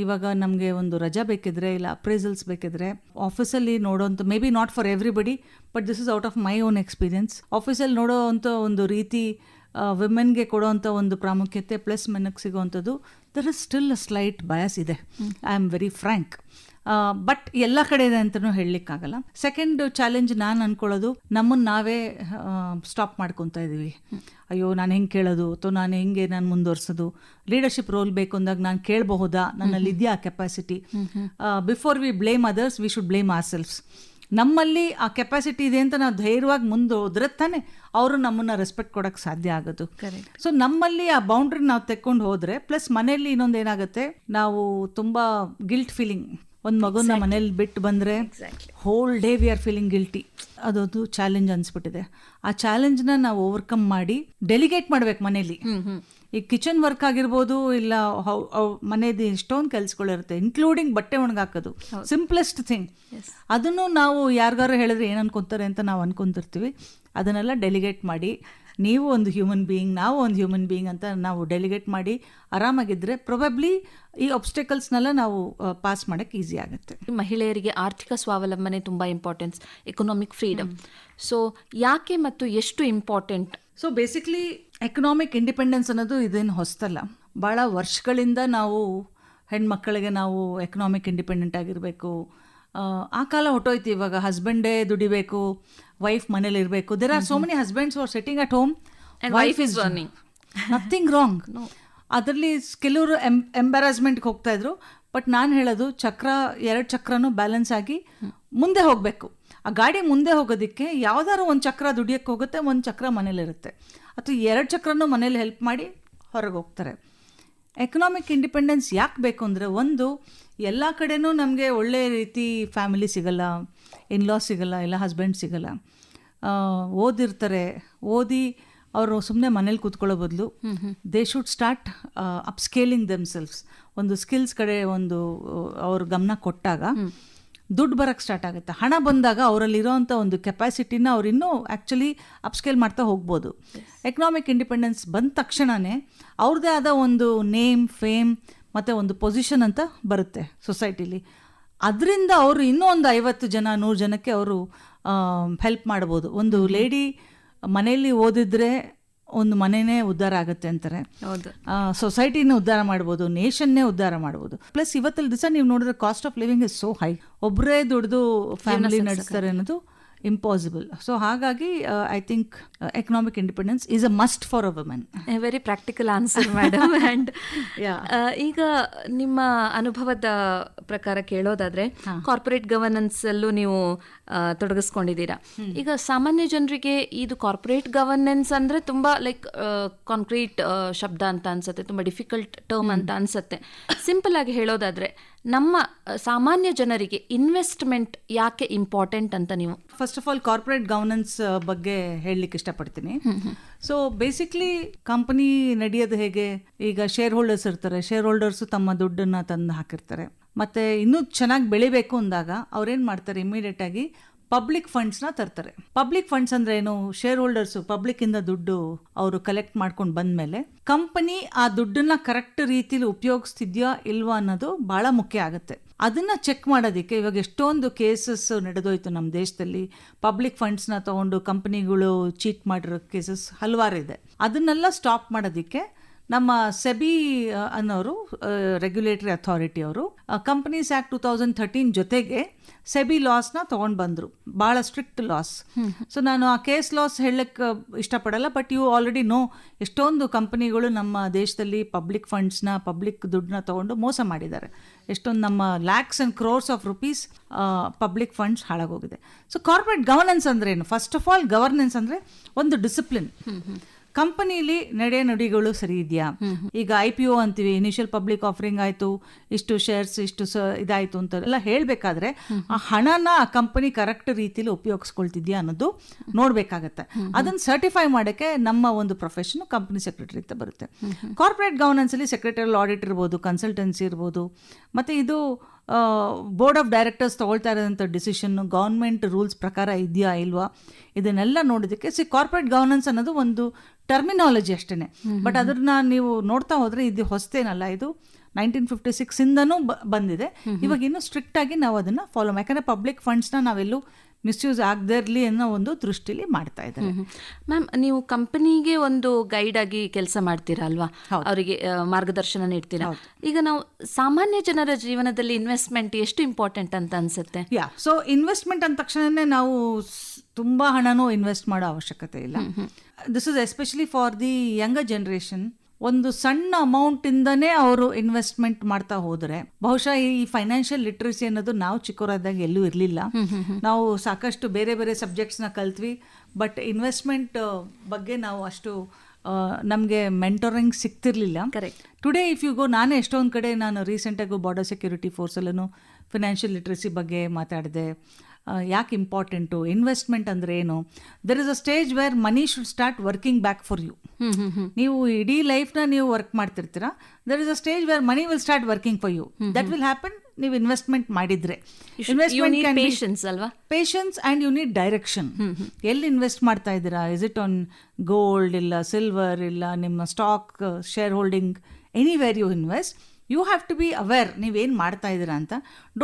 ಇವಾಗ ನಮಗೆ ಒಂದು ರಜಾ ಬೇಕಿದ್ರೆ ಇಲ್ಲ ಅಪ್ರೈಸಲ್ಸ್ ಬೇಕಿದ್ರೆ ಆಫೀಸಲ್ಲಿ ನೋಡೋಂಥ, may be not for everybody, but this is out of my own experience. ಆಫೀಸಲ್ಲಿ ನೋಡೋವಂಥ ಒಂದು ರೀತಿ, ವಿಮೆನ್ಗೆ ಕೊಡೋವಂಥ ಒಂದು ಪ್ರಾಮುಖ್ಯತೆ ಪ್ಲಸ್ ಮೆನ್ಗೆ ಸಿಗೋವಂಥದ್ದು, there is still a slight bias ಇದೆ. I am very frank. But ಎಲ್ಲ ಕಡೆ ಇದೆ ಅಂತಲೂ ಹೇಳಲಿಕ್ಕಾಗಲ್ಲ. ಸೆಕೆಂಡ್ ಚಾಲೆಂಜ್ ನಾನು ಅನ್ಕೊಳ್ಳೋದು, ನಮ್ಮನ್ನು ನಾವೇ ಸ್ಟಾಪ್ ಮಾಡ್ಕೊತಾ ಇದ್ದೀವಿ. ಅಯ್ಯೋ ನಾನು ಹೆಂಗೆ ಕೇಳೋದು, ಅಥವಾ ನಾನು ಮುಂದುವರ್ಸೋದು, ಲೀಡರ್ಶಿಪ್ ರೋಲ್ ಬೇಕು ಅಂದಾಗ ನಾನು ಕೇಳಬಹುದಾ, ನನ್ನಲ್ಲಿ ಇದೆಯಾ capacity? Before we blame others we should blame our selfs. ನಮ್ಮಲ್ಲಿ ಆ ಕೆಪಾಸಿಟಿ ಇದೆ ಅಂತ ನಾವು ಧೈರ್ಯವಾಗಿ ಮುಂದೆ ಹೋದ್ರೆ ತಾನೆ ಅವರು ನಮ್ಮನ್ನು ರೆಸ್ಪೆಕ್ಟ್ ಕೊಡೋಕ್ಕೆ ಸಾಧ್ಯ ಆಗೋದು. ಸೊ ನಮ್ಮಲ್ಲಿ ಆ ಬೌಂಡ್ರಿ ನಾವು ತೆಕ್ಕೊಂಡು ಹೋದರೆ, ಪ್ಲಸ್ ಮನೆಯಲ್ಲಿ ಇನ್ನೊಂದು ಏನಾಗುತ್ತೆ, ನಾವು ತುಂಬ ಗಿಲ್ಟ್ ಫೀಲಿಂಗ್, ಒಂದು ಮಗುನ ಮನೇಲಿ ಬಿಟ್ಟು ಬಂದರೆ whole day we are feeling guilty. ಅದೊಂದು ಚಾಲೆಂಜ್ ಅನ್ಸ್ಬಿಟ್ಟಿದೆ. ಆ ಚಾಲೆಂಜ್ನ ನಾವು ಓವರ್ಕಮ್ ಮಾಡಿ ಡೆಲಿಗೇಟ್ ಮಾಡ್ಬೇಕು ಮನೇಲಿ. ಈ ಕಿಚನ್ ವರ್ಕ್ ಆಗಿರ್ಬೋದು, ಇಲ್ಲ ಮನೇದು ಎಷ್ಟೊಂದು ಕೆಲಸಗಳಿರುತ್ತೆ, ಇನ್ಕ್ಲೂಡಿಂಗ್ ಬಟ್ಟೆ ಒಣಗಾಕೋದು, ಸಿಂಪ್ಲೆಸ್ಟ್ ಥಿಂಗ್. ಅದನ್ನು ನಾವು ಯಾರಿಗಾರು ಹೇಳಿದ್ರೆ ಏನು ಅನ್ಕೊತಾರೆ ಅಂತ ನಾವು ಅನ್ಕೊಂತಿರ್ತೀವಿ. ಅದನ್ನೆಲ್ಲ ಡೆಲಿಗೇಟ್ ಮಾಡಿ, ನೀವು ಒಂದು ಹ್ಯೂಮನ್ ಬೀಯಿಂಗ್, ನಾವು ಒಂದು ಹ್ಯೂಮನ್ ಬೀಯಿಂಗ್ ಅಂತ ನಾವು ಡೆಲಿಗೇಟ್ ಮಾಡಿ ಆರಾಮಾಗಿದ್ದರೆ ಪ್ರೊಬಬ್ಲಿ ಈ ಆಬ್ಸ್ಟಕಲ್ಸ್ನೆಲ್ಲ ನಾವು ಪಾಸ್ ಮಾಡೋಕ್ಕೆ ಈಸಿ ಆಗುತ್ತೆ. ಮಹಿಳೆಯರಿಗೆ ಆರ್ಥಿಕ ಸ್ವಾವಲಂಬನೆ ತುಂಬ ಇಂಪಾರ್ಟೆನ್ಸ್, ಎಕನಾಮಿಕ್ ಫ್ರೀಡಮ್. ಸೊ ಯಾಕೆ ಮತ್ತು ಎಷ್ಟು important? So basically economic independence ಅನ್ನೋದು ಇದೇನು ಹೊಸತಲ್ಲ. ಭಾಳ ವರ್ಷಗಳಿಂದ ನಾವು ಹೆಣ್ಮಕ್ಕಳಿಗೆ ನಾವು ಎಕನಾಮಿಕ್ ಇಂಡಿಪೆಂಡೆಂಟ್ ಆಗಿರಬೇಕು, ಆ ಕಾಲ ಹೊಟ್ಟೋಯ್ತು. ಇವಾಗ ಹಸ್ಬೆಂಡೇ ದುಡಿಬೇಕು, ವೈಫ್ ಮನೇಲಿ ಇರಬೇಕು. There are so many husbands are sitting at home and wife is earning. Nothing wrong. ಅದರಲ್ಲಿ ಕೆಲವರು ಎಂಬರಾಸ್ಮೆಂಟ್ಗೆ ಹೋಗ್ತಾ ಇದ್ರು. ಬಟ್ ನಾನು ಹೇಳೋದು, ಎರಡು ಚಕ್ರನೂ ಬ್ಯಾಲೆನ್ಸ್ ಆಗಿ ಮುಂದೆ ಹೋಗಬೇಕು. ಆ ಗಾಡಿ ಮುಂದೆ ಹೋಗೋದಕ್ಕೆ ಯಾವ್ದಾದ್ರು ಒಂದು ಚಕ್ರ ದುಡಿಯೋಕ್ಕೆ ಹೋಗುತ್ತೆ, ಒಂದು ಚಕ್ರ ಮನೇಲಿರುತ್ತೆ, ಅಥವಾ 2 ಚಕ್ರನೂ ಮನೇಲಿ ಹೆಲ್ಪ್ ಮಾಡಿ ಹೊರಗೆ ಹೋಗ್ತಾರೆ. ಎಕನಾಮಿಕ್ ಇಂಡಿಪೆಂಡೆನ್ಸ್ ಯಾಕೆ ಬೇಕು ಅಂದರೆ, ಒಂದು, ಎಲ್ಲ ಕಡೆನೂ ನಮಗೆ ಒಳ್ಳೆ ರೀತಿ ಫ್ಯಾಮಿಲಿ ಸಿಗಲ್ಲ, ಇನ್ಲಾ ಸಿಗಲ್ಲ, ಇಲ್ಲ ಹಸ್ಬೆಂಡ್ ಸಿಗಲ್ಲ. ಓದಿರ್ತಾರೆ, ಓದಿ ಅವರು ಸುಮ್ಮನೆ ಮನೇಲಿ ಕೂತ್ಕೊಳ್ಳೋ ಬದಲು ದೇ ಶುಡ್ ಸ್ಟಾರ್ಟ್ ಅಪ್ಸ್ಕೇಲಿಂಗ್ ದೆಮ್ಸೆಲ್ವ್ಸ್. ಒಂದು ಸ್ಕಿಲ್ಸ್ ಕಡೆ ಒಂದು ಅವ್ರ ಗಮನ ಕೊಟ್ಟಾಗ ದುಡ್ಡು ಬರೋಕ್ಕೆ ಸ್ಟಾರ್ಟ್ ಆಗುತ್ತೆ. ಹಣ ಬಂದಾಗ ಅವರಲ್ಲಿರೋವಂಥ ಒಂದು ಕೆಪಾಸಿಟಿನ ಅವ್ರು ಇನ್ನೂ ಆ್ಯಕ್ಚುಲಿ ಅಪ್ಸ್ಕೇಲ್ ಮಾಡ್ತಾ ಹೋಗ್ಬೋದು. ಎಕನಾಮಿಕ್ ಇಂಡಿಪೆಂಡೆನ್ಸ್ ಬಂದ ತಕ್ಷಣವೇ ಅವ್ರದ್ದೇ ಆದ ಒಂದು ನೇಮ್, ಫೇಮ್ ಮತ್ತು ಒಂದು ಪೊಸಿಷನ್ ಅಂತ ಬರುತ್ತೆ ಸೊಸೈಟಿಲಿ. ಅದರಿಂದ ಅವರು ಇನ್ನೂ ಒಂದು 50 ಜನ 100 ಜನಕ್ಕೆ ಅವರು ಹೆಲ್ಪ್ ಮಾಡ್ಬೋದು. ಒಂದು ಲೇಡಿ ಮನೆಯಲ್ಲಿ ಓದಿದ್ರೆ ಒಂದು ಮನೆಯೇ ಉದ್ಧಾರ ಆಗುತ್ತೆ ಅಂತಾರೆ. ಸೊಸೈಟಿನೇ ಉದ್ಧಾರ ಮಾಡ್ಬೋದು, ನೇಷನ್ನೇ ಉದ್ಧಾರ ಮಾಡ್ಬೋದು. ಪ್ಲಸ್ ಇವತ್ತಲ್ಲಿ ದಿವಸ ನೀವು ನೋಡಿದ್ರೆ cost of living is so high. ಒಬ್ಬರೇ ದುಡ್ದು ಫ್ಯಾಮಿಲಿ ನಡೆಸ್ತಾರೆ ಅನ್ನೋದು ಇಂಪಾಸಿಬಲ್. ಸೊ ಹಾಗಾಗಿ I think economic independence is a must for a women. Very practical answer madam. And ಈಗ ನಿಮ್ಮ ಅನುಭವದ ಪ್ರಕಾರ ಕೇಳೋದಾದ್ರೆ, ಕಾರ್ಪೊರೇಟ್ ಗವರ್ನೆನ್ಸ್ ಅಲ್ಲೂ ನೀವು ತೊಡಗಿಸ್ಕೊಂಡಿದ್ದೀರಾ. ಈಗ ಸಾಮಾನ್ಯ ಜನರಿಗೆ ಇದು ಕಾರ್ಪೊರೇಟ್ ಗವರ್ನೆನ್ಸ್ ಅಂದರೆ ತುಂಬ ಲೈಕ್ ಕಾಂಕ್ರೀಟ್ ಶಬ್ದ ಅಂತ ಅನ್ಸುತ್ತೆ, ತುಂಬ ಡಿಫಿಕಲ್ಟ್ ಟರ್ಮ್ ಅಂತ ಅನ್ಸುತ್ತೆ. ಸಿಂಪಲ್ ಆಗಿ ಹೇಳೋದಾದ್ರೆ, ನಮ್ಮ ಸಾಮಾನ್ಯ ಜನರಿಗೆ ಇನ್ವೆಸ್ಟ್ಮೆಂಟ್ ಯಾಕೆ ಇಂಪಾರ್ಟೆಂಟ್ ಅಂತ ನೀವು? First of all corporate governance ಬಗ್ಗೆ ಹೇಳಲಿಕ್ಕೆ ಇಷ್ಟಪಡ್ತೀನಿ. ಸೊ ಬೇಸಿಕ್ಲಿ ಕಂಪನಿ ನಡೆಯೋದು ಹೇಗೆ, ಈಗ ಶೇರ್ ಹೋಲ್ಡರ್ಸ್ ಇರ್ತಾರೆ, ಶೇರ್ ಹೋಲ್ಡರ್ಸು ತಮ್ಮ ದುಡ್ಡನ್ನು ತಂದು ಹಾಕಿರ್ತಾರೆ. ಮತ್ತು ಇನ್ನೂ ಚೆನ್ನಾಗಿ ಬೆಳಿಬೇಕು ಅಂದಾಗ ಅವ್ರೇನು ಮಾಡ್ತಾರೆ, ಇಮಿಡಿಯೇಟ್ ಆಗಿ ಪಬ್ಲಿಕ್ ಫಂಡ್ಸ್ನ ತರ್ತಾರೆ. ಪಬ್ಲಿಕ್ ಫಂಡ್ಸ್ ಅಂದ್ರೆ ಏನು? ಶೇರ್ ಹೋಲ್ಡರ್ಸು ಪಬ್ಲಿಕ್ಕಿಂದ ದುಡ್ಡು ಅವರು ಕಲೆಕ್ಟ್ ಮಾಡ್ಕೊಂಡು ಬಂದಮೇಲೆ ಕಂಪನಿ ಆ ದುಡ್ಡನ್ನ ಕರೆಕ್ಟ್ ರೀತಿಲಿ ಉಪಯೋಗಿಸ್ತಿದ್ಯಾ ಇಲ್ವಾ ಅನ್ನೋದು ಭಾಳ ಮುಖ್ಯ ಆಗುತ್ತೆ. ಅದನ್ನ ಚೆಕ್ ಮಾಡೋದಕ್ಕೆ ಇವಾಗ ಎಷ್ಟೊಂದು ಕೇಸಸ್ ನಡೆದೋಯ್ತು ನಮ್ಮ ದೇಶದಲ್ಲಿ. ಪಬ್ಲಿಕ್ ಫಂಡ್ಸ್ನ ತಗೊಂಡು ಕಂಪನಿಗಳು ಚೀಟ್ ಮಾಡಿರೋ ಕೇಸಸ್ ಹಲವಾರು ಇದೆ. ಅದನ್ನೆಲ್ಲ ಸ್ಟಾಪ್ ಮಾಡೋದಕ್ಕೆ ನಮ್ಮ ಸೆಬಿ ಅನ್ನೋರು ರೆಗ್ಯುಲೇಟರಿ ಅಥಾರಿಟಿ ಅವರು ಕಂಪನೀಸ್ ಆ್ಯಕ್ಟ್ 2013 ಜೊತೆಗೆ ಸೆಬಿ ಲಾಸ್ನ ತೊಗೊಂಡು ಬಂದರು, ಭಾಳ ಸ್ಟ್ರಿಕ್ಟ್ ಲಾಸ್. ಸೊ ನಾನು ಆ ಕೇಸ್ ಲಾಸ್ ಹೇಳಕ್ಕೆ ಇಷ್ಟಪಡಲ್ಲ, ಬಟ್ ಯು ಆಲ್ರೆಡಿ ನೋ ಎಷ್ಟೊಂದು ಕಂಪನಿಗಳು ನಮ್ಮ ದೇಶದಲ್ಲಿ ಪಬ್ಲಿಕ್ ಫಂಡ್ಸ್ನ, ಪಬ್ಲಿಕ್ ದುಡ್ಡನ್ನ ತೊಗೊಂಡು ಮೋಸ ಮಾಡಿದ್ದಾರೆ. ಎಷ್ಟೊಂದು ನಮ್ಮ lakhs and crores of rupees public funds ಹಾಳಾಗೋಗಿದೆ. ಸೊ ಕಾರ್ಪೊರೇಟ್ ಗವರ್ನೆನ್ಸ್ ಅಂದರೆ ಏನು? ಫಸ್ಟ್ ಆಫ್ ಆಲ್ ಗವರ್ನೆನ್ಸ್ ಅಂದರೆ ಒಂದು ಡಿಸಿಪ್ಲಿನ್. ಕಂಪನಿಲಿ ನುಡಿಗಳು ಸರಿ ಇದೆಯಾ? ಈಗ IPO ಅಂತೀವಿ, ಇನಿಷಿಯಲ್ ಪಬ್ಲಿಕ್ ಆಫರಿಂಗ್ ಆಯಿತು, ಇಷ್ಟು ಶೇರ್ಸ್ ಇಷ್ಟು ಇದಾಯಿತು ಅಂತ ಎಲ್ಲ ಹೇಳಬೇಕಾದ್ರೆ ಆ ಹಣನ ಆ ಕಂಪನಿ ಕರೆಕ್ಟ್ ರೀತಿಯಲ್ಲಿ ಉಪಯೋಗಿಸ್ಕೊಳ್ತಿದ್ಯಾ ಅನ್ನೋದು ನೋಡಬೇಕಾಗತ್ತೆ. ಅದನ್ನು ಸರ್ಟಿಫೈ ಮಾಡೋಕ್ಕೆ ನಮ್ಮ ಒಂದು ಪ್ರೊಫೆಷನ್ ಕಂಪನಿ ಸೆಕ್ರೆಟರಿ ಅಂತ ಬರುತ್ತೆ. ಕಾರ್ಪೊರೇಟ್ ಗವರ್ನೆನ್ಸಲ್ಲಿ ಸೆಕ್ರೆಟರಿಯಲ್ ಆಡಿಟ್ ಇರ್ಬೋದು, ಕನ್ಸಲ್ಟೆನ್ಸಿ ಇರ್ಬೋದು, ಮತ್ತು ಇದು ಬೋರ್ಡ್ ಆಫ್ ಡೈರೆಕ್ಟರ್ಸ್ ತೊಗೊಳ್ತಾ ಇರೋಂಥ ಡಿಸಿಷನ್ನು ಗೌರ್ಮೆಂಟ್ ರೂಲ್ಸ್ ಪ್ರಕಾರ ಇದೆಯಾ ಇಲ್ವಾ, ಇದನ್ನೆಲ್ಲ ನೋಡೋದಕ್ಕೆ ಕಾರ್ಪೊರೇಟ್ ಗವರ್ನೆನ್ಸ್ ಅನ್ನೋದು ಒಂದು ಟರ್ಮಿನಾಲಜಿ ಅಷ್ಟೇ. ಬಟ್ ಅದನ್ನ ನೀವು ನೋಡ್ತಾ ಹೋದರೆ ಇದು ಹೊಸತೇನಲ್ಲ, ಇದು 1956ಇಂದನೂ ಬಂದಿದೆ. ಇವಾಗ ಇನ್ನೂ ಸ್ಟ್ರಿಕ್ಟ್ ಆಗಿ ನಾವು ಅದನ್ನು ಫಾಲೋ, ಯಾಕಂದರೆ ಪಬ್ಲಿಕ್ ಫಂಡ್ಸ್ನ ನಾವೆಲ್ಲೂ ಮಿಸ್ಯೂಸ್ ಆಗದೇ ಇರಲಿ ಅನ್ನೋ ಒಂದು ದೃಷ್ಟಿಲಿ ಮಾಡ್ತಾ ಇದ್ದಾರೆ. ಮ್ಯಾಮ್, ನೀವು ಕಂಪನಿಗೆ ಒಂದು ಗೈಡ್ ಆಗಿ ಕೆಲಸ ಮಾಡ್ತೀರಾ ಅಲ್ವಾ, ಅವರಿಗೆ ಮಾರ್ಗದರ್ಶನ ನೀಡ್ತೀರಾ. ಈಗ ನಾವು ಸಾಮಾನ್ಯ ಜನರ ಜೀವನದಲ್ಲಿ ಇನ್ವೆಸ್ಟ್ಮೆಂಟ್ ಎಷ್ಟು ಇಂಪಾರ್ಟೆಂಟ್ ಅಂತ ಅನ್ಸುತ್ತೆ? ಸೊ ಇನ್ವೆಸ್ಟ್ಮೆಂಟ್ ಅಂದ ತಕ್ಷಣನೇ ನಾವು ತುಂಬ ಹಣನೂ ಇನ್ವೆಸ್ಟ್ ಮಾಡೋ ಅವಶ್ಯಕತೆ ಇಲ್ಲ. This is especially for the younger generation. ಒಂದು ಸಣ್ಣ ಅಮೌಂಟಿಂದನೇ ಅವರು ಇನ್ವೆಸ್ಟ್ಮೆಂಟ್ ಮಾಡ್ತಾ ಹೋದರೆ, ಬಹುಶಃ ಈ ಫೈನಾನ್ಷಿಯಲ್ ಲಿಟ್ರಸಿ ಅನ್ನೋದು ನಾವು ಚಿಕ್ಕವರಾದಾಗ ಎಲ್ಲೂ ಇರಲಿಲ್ಲ. ನಾವು ಸಾಕಷ್ಟು ಬೇರೆ ಬೇರೆ ಸಬ್ಜೆಕ್ಟ್ಸ್ನ ಕಲ್ತ್ವಿ, ಬಟ್ ಇನ್ವೆಸ್ಟ್ಮೆಂಟ್ ಬಗ್ಗೆ ನಾವು ಅಷ್ಟು ನಮಗೆ ಮೆಂಟರಿಂಗ್ ಸಿಗ್ತಿರ್ಲಿಲ್ಲ. Correct. Today if you go, ನಾನೇ ಎಷ್ಟೊಂದು ಕಡೆ ನಾನು ರೀಸೆಂಟಾಗೂ ಬಾರ್ಡರ್ ಸೆಕ್ಯೂರಿಟಿ ಫೋರ್ಸಲ್ಲೂ ಫಿನಾನ್ಷಿಯಲ್ ಲಿಟ್ರಸಿ ಬಗ್ಗೆ ಮಾತಾಡಿದೆ. ಯಾಕೆ ಇಂಪಾರ್ಟೆಂಟು, ಇನ್ವೆಸ್ಟ್ಮೆಂಟ್ ಅಂದರೆ ಏನು. There is a stage where money should start working back for you. ನೀವು ಇಡೀ ಲೈಫ್ನ ನೀವು ವರ್ಕ್ ಮಾಡ್ತಿರ್ತೀರಾ, there is a stage where money will start working for you. That will happen ನೀವು ಇನ್ವೆಸ್ಟ್ಮೆಂಟ್ ಮಾಡಿದ್ರೆ. Patience and you need direction. ಎಲ್ಲಿ ಇನ್ವೆಸ್ಟ್ ಮಾಡ್ತಾ ಇದ್ದೀರಾ? ಇಸ್ ಇಟ್ ಆನ್ ಗೋಲ್ಡ್, ಇಲ್ಲ ಸಿಲ್ವರ್, ಇಲ್ಲ ನಿಮ್ಮ stock, share holding, anywhere you invest, you have to be aware ನೀವೇನು ಮಾಡ್ತಾ ಇದ್ದೀರಾ ಅಂತ.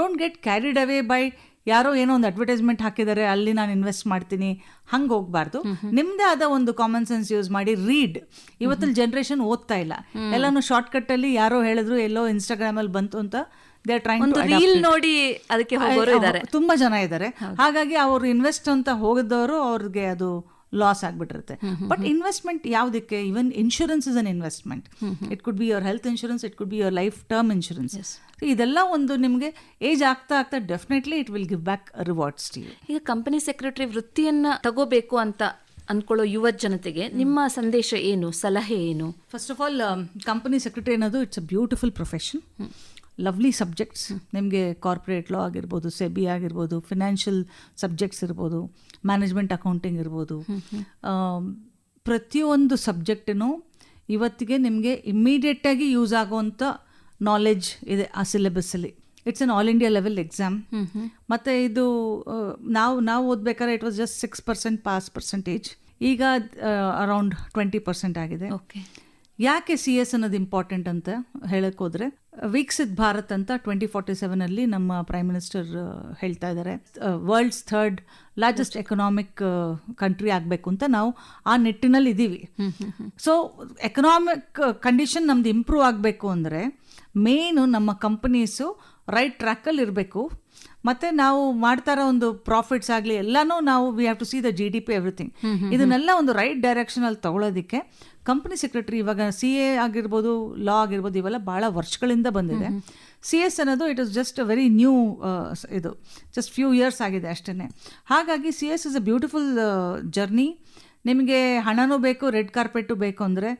Don't get carried away by ಯಾರೋ ಏನೋ ಒಂದು ಅಡ್ವರ್ಟೈಸ್ಮೆಂಟ್ ಹಾಕಿದ್ದಾರೆ ಅಲ್ಲಿ ನಾನು ಇನ್ವೆಸ್ಟ್ ಮಾಡ್ತೀನಿ, ಹಂಗೆ ಹೋಗಬಾರ್ದು. ನಿಮ್ಮದೇ ಆದ ಒಂದು ಕಾಮನ್ ಸೆನ್ಸ್ ಯೂಸ್ ಮಾಡಿ ರೀಡ್. ಇವತ್ತಿನ ಜನ್ರೇಷನ್ ಓದ್ತಾ ಇಲ್ಲ, ಎಲ್ಲಾನು ಶಾರ್ಟ್ಕಟ್ಟಲ್ಲಿ ಯಾರೋ ಹೇಳಿದ್ರು, ಎಲ್ಲೋ ಇನ್ಸ್ಟಾಗ್ರಾಮಲ್ಲಿ ಬಂತು ಅಂತ they are trying to reel ನೋಡಿ ಅದಕ್ಕೆ ಹೋಗೋರು ಇದ್ದಾರೆ, ತುಂಬ ಜನ ಇದ್ದಾರೆ. ಹಾಗಾಗಿ ಅವರು ಇನ್ವೆಸ್ಟ್ ಅಂತ ಹೋಗಿದ್ದವರು ಅವ್ರಿಗೆ ಅದು ಲಾಸ್ ಆಗಿಬಿಟ್ಟಿರುತ್ತೆ. ಬಟ್ ಇನ್ವೆಸ್ಟ್ಮೆಂಟ್ ಯಾವುದಕ್ಕೆ? Even insurance is an investment. It could be your health insurance, it could be your life term insurance. ಇದೆಲ್ಲ ಒಂದು ನಿಮಗೆ ಏಜ್ ಆಗ್ತಾ ಆಗ್ತಾ definitely it will give back rewards to you. ಈಗ ಕಂಪನಿ ಸೆಕ್ರೆಟರಿ ವೃತ್ತಿಯನ್ನ ತಗೋಬೇಕು ಅಂತ ಅನ್ಕೊಳ್ಳೋ ಯುವ ಜನತೆಗೆ ನಿಮ್ಮ ಸಂದೇಶ ಏನು, ಸಲಹೆ ಏನು? First of all, company secretary ಅನ್ನೋದು it's a beautiful profession. Lovely subjects. ನಿಮಗೆ ಕಾರ್ಪೊರೇಟ್ ಲಾ ಆಗಿರ್ಬೋದು, ಸೆಬಿ ಆಗಿರ್ಬೋದು, ಫಿನಾನ್ಷಿಯಲ್ ಸಬ್ಜೆಕ್ಟ್ಸ್ ಇರ್ಬೋದು, ಮ್ಯಾನೇಜ್ಮೆಂಟ್ ಅಕೌಂಟಿಂಗ್ ಇರ್ಬೋದು, ಪ್ರತಿಯೊಂದು ಸಬ್ಜೆಕ್ಟೂ ಇವತ್ತಿಗೆ ನಿಮಗೆ ಇಮ್ಮಿಡಿಯೇಟಾಗಿ ಯೂಸ್ ಆಗುವಂಥ ನಾಲೆಡ್ಜ್ ಇದೆ ಆ ಸಿಲೆಬಸ್ಸಲ್ಲಿ. It's an all India level exam. ಮತ್ತು ಇದು ನಾವು ಓದ್ಬೇಕಾದ್ರೆ it was just 6% pass percentage. ಈಗ ಅರೌಂಡ್ 20% ಆಗಿದೆ. ಯಾಕೆ CS ಅನ್ನೋದು ಇಂಪಾರ್ಟೆಂಟ್ ಅಂತ ಹೇಳಕ್ಕೆ ಹೋದರೆ, ವಿಕಸಿತ್ ಭಾರತ್ ಅಂತ 2047 ನಮ್ಮ ಪ್ರೈಮ್ ಮಿನಿಸ್ಟರ್ ಹೇಳ್ತಾ ಇದ್ದಾರೆ. World's 3rd largest economic country ಆಗಬೇಕು ಅಂತ ನಾವು ಆ ನಿಟ್ಟಿನಲ್ಲಿ ಇದ್ದೀವಿ. ಸೊ ಎಕನಾಮಿಕ್ ಕಂಡೀಷನ್ ನಮ್ದು ಇಂಪ್ರೂವ್ ಆಗಬೇಕು ಅಂದರೆ ಮೇನು ನಮ್ಮ ಕಂಪನೀಸು ರೈಟ್ ಟ್ರ್ಯಾಕಲ್ಲಿ ಇರಬೇಕು. ಮತ್ತು ನಾವು ಮಾಡ್ತಾ ಇರೋ ಒಂದು ಪ್ರಾಫಿಟ್ಸ್ ಆಗಲಿ ಎಲ್ಲನೂ ನಾವು we have to see the GDP everything. ಇದನ್ನೆಲ್ಲ ಒಂದು ರೈಟ್ ಡೈರೆಕ್ಷನಲ್ಲಿ ತಗೊಳ್ಳೋದಕ್ಕೆ ಕಂಪನಿ ಸೆಕ್ರೆಟರಿ, ಇವಾಗ CA ಆಗಿರ್ಬೋದು, ಲಾ ಆಗಿರ್ಬೋದು, ಇವೆಲ್ಲ ಭಾಳ ವರ್ಷಗಳಿಂದ ಬಂದಿದೆ. CS ಅನ್ನೋದು it is just a very new, ಇದು ಜಸ್ಟ್ ಫ್ಯೂ ಇಯರ್ಸ್ ಆಗಿದೆ ಅಷ್ಟೇ. ಹಾಗಾಗಿ CS is a beautiful journey. ನಿಮಗೆ ಹಣನೂ ಬೇಕು, ರೆಡ್ ಕಾರ್ಪೆಟು ಬೇಕು ಅಂದರೆ,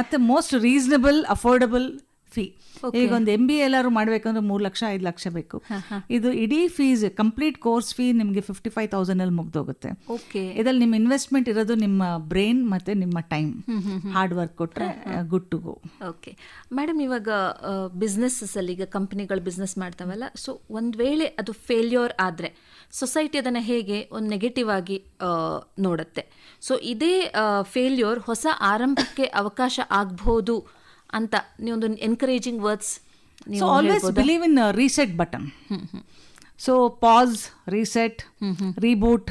ಮತ್ತು ಮೋಸ್ಟ್ ರೀಸನಬಲ್ ಅಫೋರ್ಡಬಲ್ ಫೀ. ಈಗ ಒಂದು MBA ಎಲ್ಲರೂ ಮಾಡಬೇಕಂದ್ರೆ 3 ಲಕ್ಷ 5 ಲಕ್ಷ ಬೇಕು. ಇದು ಇಡೀ ಫೀಸ್, ಕಂಪ್ಲೀಟ್ ಕೋರ್ಸ್ ಫೀ ನಿಮಗೆ 55,000 ಮುಗ್ದೋಗುತ್ತೆ. ಇದರಲ್ಲಿ ನಿಮ್ಮ ಇನ್ವೆಸ್ಟ್ಮೆಂಟ್ ಇರೋದು ನಿಮ್ಮ ಬ್ರೈನ್ ಮತ್ತು ನಿಮ್ಮ ಟೈಮ್. ಹಾರ್ಡ್ ವರ್ಕ್ ಕೊಟ್ಟರೆ good to go. Okay madam, ಇವಾಗ ಬಿಸ್ನೆಸ್ಸಲ್ಲಿ ಈಗ ಕಂಪ್ನಿಗಳು ಬಿಸ್ನೆಸ್ ಮಾಡ್ತಾವಲ್ಲ, ಸೊ ಒಂದು ವೇಳೆ ಅದು ಫೇಲ್ಯೂರ್ ಆದರೆ ಸೊಸೈಟಿ ಅದನ್ನು ಹೇಗೆ ಒಂದು ನೆಗೆಟಿವ್ ಆಗಿ ನೋಡುತ್ತೆ. ಸೊ ಇದೇ ಫೇಲ್ಯೂರ್ ಹೊಸ ಆರಂಭಕ್ಕೆ ಅವಕಾಶ ಆಗ್ಬೋದು ಅಂತ ನೀವೊಂದು encouraging words. So always believe in reset button. So pass, reset, reboot,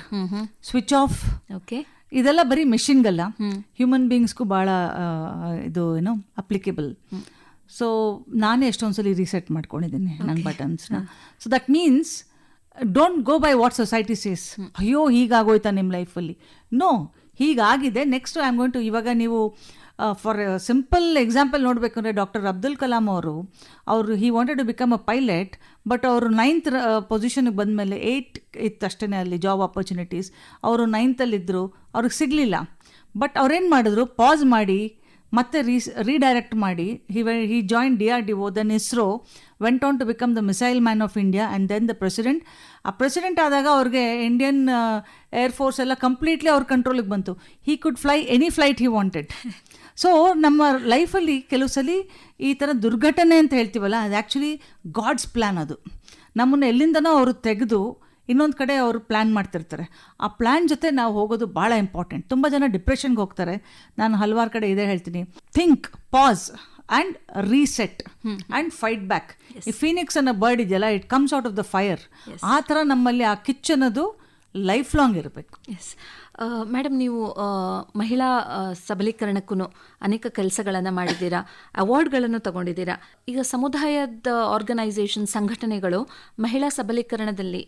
switch off. Okay, ಇದೆಲ್ಲ ಬರೀ ಮೆಷಿನ್ಗಲ್ಲ, ಹ್ಯೂಮನ್ ಬೀಯಿಂಗ್ಸ್ಗೂ ಭಾಳ ಇದು ಏನೋ ಅಪ್ಲಿಕೇಬಲ್. ಸೊ ನಾನೇ ಎಷ್ಟೊಂದ್ಸಲಿ ರೀಸೆಟ್ ಮಾಡ್ಕೊಂಡಿದ್ದೀನಿ ನನ್ನ ಬಟನ್ಸ್ನ. So that means don't go by what society says, ಅಯ್ಯೋ ಹೀಗಾಗೋಯ್ತಾ ನಿಮ್ಮ ಲೈಫಲ್ಲಿ. ನೋ, ಹೀಗಾಗಿದೆ, next I am going to. ಇವಾಗ ನೀವು ಫಾರ್ ಸಿಂಪಲ್ ಎಕ್ಸಾಂಪಲ್ ನೋಡಬೇಕಂದ್ರೆ ಡಾಕ್ಟರ್ ಅಬ್ದುಲ್ ಕಲಾಂ ಅವರು he wanted to become a pilot, but ಅವರು 9th ಪೊಸಿಷನ್ಗೆ ಬಂದಮೇಲೆ 8 ಇತ್ತು ಅಷ್ಟೇ ಅಲ್ಲಿ ಜಾಬ್ ಆಪರ್ಚುನಿಟೀಸ್. ಅವರು 9th ಅವ್ರಿಗೆ ಸಿಗಲಿಲ್ಲ. ಬಟ್ ಅವ್ರೇನು ಮಾಡಿದ್ರು, ಪಾಸ್ ಮಾಡಿ ಮತ್ತೆ ರೀಡೈರೆಕ್ಟ್ ಮಾಡಿ he join DRDO, then ISRO, went on to become the missile man of India and then the president. ಆ ಪ್ರೆಸಿಡೆಂಟ್ ಆದಾಗ ಅವ್ರಿಗೆ ಇಂಡಿಯನ್ ಏರ್ಫೋರ್ಸ್ ಎಲ್ಲ ಕಂಪ್ಲೀಟ್ಲಿ ಅವ್ರ ಕಂಟ್ರೋಲಿಗೆ ಬಂತು. He could fly any flight he wanted. So ನಮ್ಮ ಲೈಫಲ್ಲಿ ಕೆಲವು ಸಲ ಈ ಥರ ದುರ್ಘಟನೆ ಅಂತ ಹೇಳ್ತೀವಲ್ಲ, ಅದು ಆ್ಯಕ್ಚುಲಿ ಗಾಡ್ಸ್ ಪ್ಲ್ಯಾನ್. ಅದು ನಮ್ಮನ್ನು ಎಲ್ಲಿಂದನೋ ಅವರು ತೆಗೆದು ಇನ್ನೊಂದು ಕಡೆ ಅವರು ಪ್ಲ್ಯಾನ್ ಮಾಡ್ತಿರ್ತಾರೆ. ಆ ಪ್ಲ್ಯಾನ್ ಜೊತೆ ನಾವು ಹೋಗೋದು ಭಾಳ ಇಂಪಾರ್ಟೆಂಟ್. ತುಂಬ ಜನ ಡಿಪ್ರೆಷನ್ಗೆ ಹೋಗ್ತಾರೆ. ನಾನು ಹಲವಾರು ಕಡೆ ಇದೇ ಹೇಳ್ತೀನಿ, think, pass and reset and fight back. ಈ ಫೀನಿಕ್ಸ್ ಅನ್ನೋ ಬರ್ಡ್ ಇದೆಯಲ್ಲ, it comes out of the fire. ಆ ಥರ ನಮ್ಮಲ್ಲಿ ಆ ಕಿಚ್ ಅನ್ನೋದು ಲೈಫ್ ಲಾಂಗ್ ಇರಬೇಕು. ಎಸ್ ಮೇಡಮ್, ನೀವು ಮಹಿಳಾ ಸಬಲೀಕರಣಕ್ಕೂ ಅನೇಕ ಕೆಲಸಗಳನ್ನು ಮಾಡಿದ್ದೀರಾ, ಅವಾರ್ಡ್ಗಳನ್ನು ತಗೊಂಡಿದ್ದೀರಾ. ಈಗ ಸಮುದಾಯದ ಆರ್ಗನೈಸೇಷನ್, ಸಂಘಟನೆಗಳು ಮಹಿಳಾ ಸಬಲೀಕರಣದಲ್ಲಿ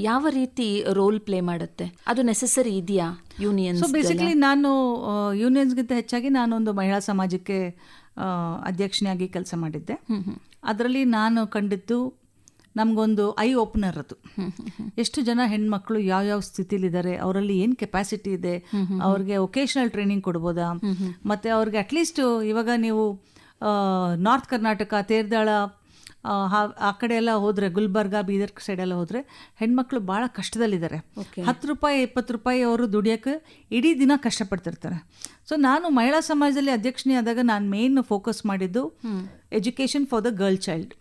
ಯಾವ ರೀತಿ ರೋಲ್ ಪ್ಲೇ ಮಾಡುತ್ತೆ? ಅದು ನೆಸೆಸರಿ ಇದೆಯಾ ಯೂನಿಯನ್ಸ್? ಸೊ ಬೇಸಿಕಲಿ ನಾನು ಯೂನಿಯನ್ಸ್ಗಿಂತ ಹೆಚ್ಚಾಗಿ ನಾನೊಂದು ಮಹಿಳಾ ಸಮಾಜಕ್ಕೆ ಅಧ್ಯಕ್ಷನಾಗಿ ಕೆಲಸ ಮಾಡಿದ್ದೆ. ಅದರಲ್ಲಿ ನಾನು ಕಂಡಿದ್ದು ನಮಗೊಂದು ಐ ಓಪನರ್. ಅದು ಎಷ್ಟು ಜನ ಹೆಣ್ಮಕ್ಳು ಯಾವ್ಯಾವ ಸ್ಥಿತಿಲಿದ್ದಾರೆ, ಅವರಲ್ಲಿ ಏನು ಕೆಪಾಸಿಟಿ ಇದೆ, ಅವ್ರಿಗೆ ವೊಕೇಶನಲ್ ಟ್ರೈನಿಂಗ್ ಕೊಡ್ಬೋದಾ, ಮತ್ತು ಅವ್ರಿಗೆ ಅಟ್ಲೀಸ್ಟ್ ಇವಾಗ ನೀವು ನಾರ್ತ್ ಕರ್ನಾಟಕ, ತೇರ್ದಾಳ ಆ ಕಡೆ ಎಲ್ಲ ಹೋದರೆ, ಗುಲ್ಬರ್ಗ, ಬೀದರ್ ಸೈಡೆಲ್ಲ ಹೋದರೆ ಹೆಣ್ಮಕ್ಳು ಭಾಳ ಕಷ್ಟದಲ್ಲಿದ್ದಾರೆ. 10 ರೂಪಾಯಿ 20 ರೂಪಾಯಿ ಅವರು ದುಡಿಯೋಕ್ಕೆ ಇಡೀ ದಿನ ಕಷ್ಟಪಡ್ತಿರ್ತಾರೆ. ಸೊ ನಾನು ಮಹಿಳಾ ಸಮಾಜದಲ್ಲಿ ಅಧ್ಯಕ್ಷನೇ ಆದಾಗ ನಾನು ಮೇನ್ ಫೋಕಸ್ ಮಾಡಿದ್ದು education for the girl child.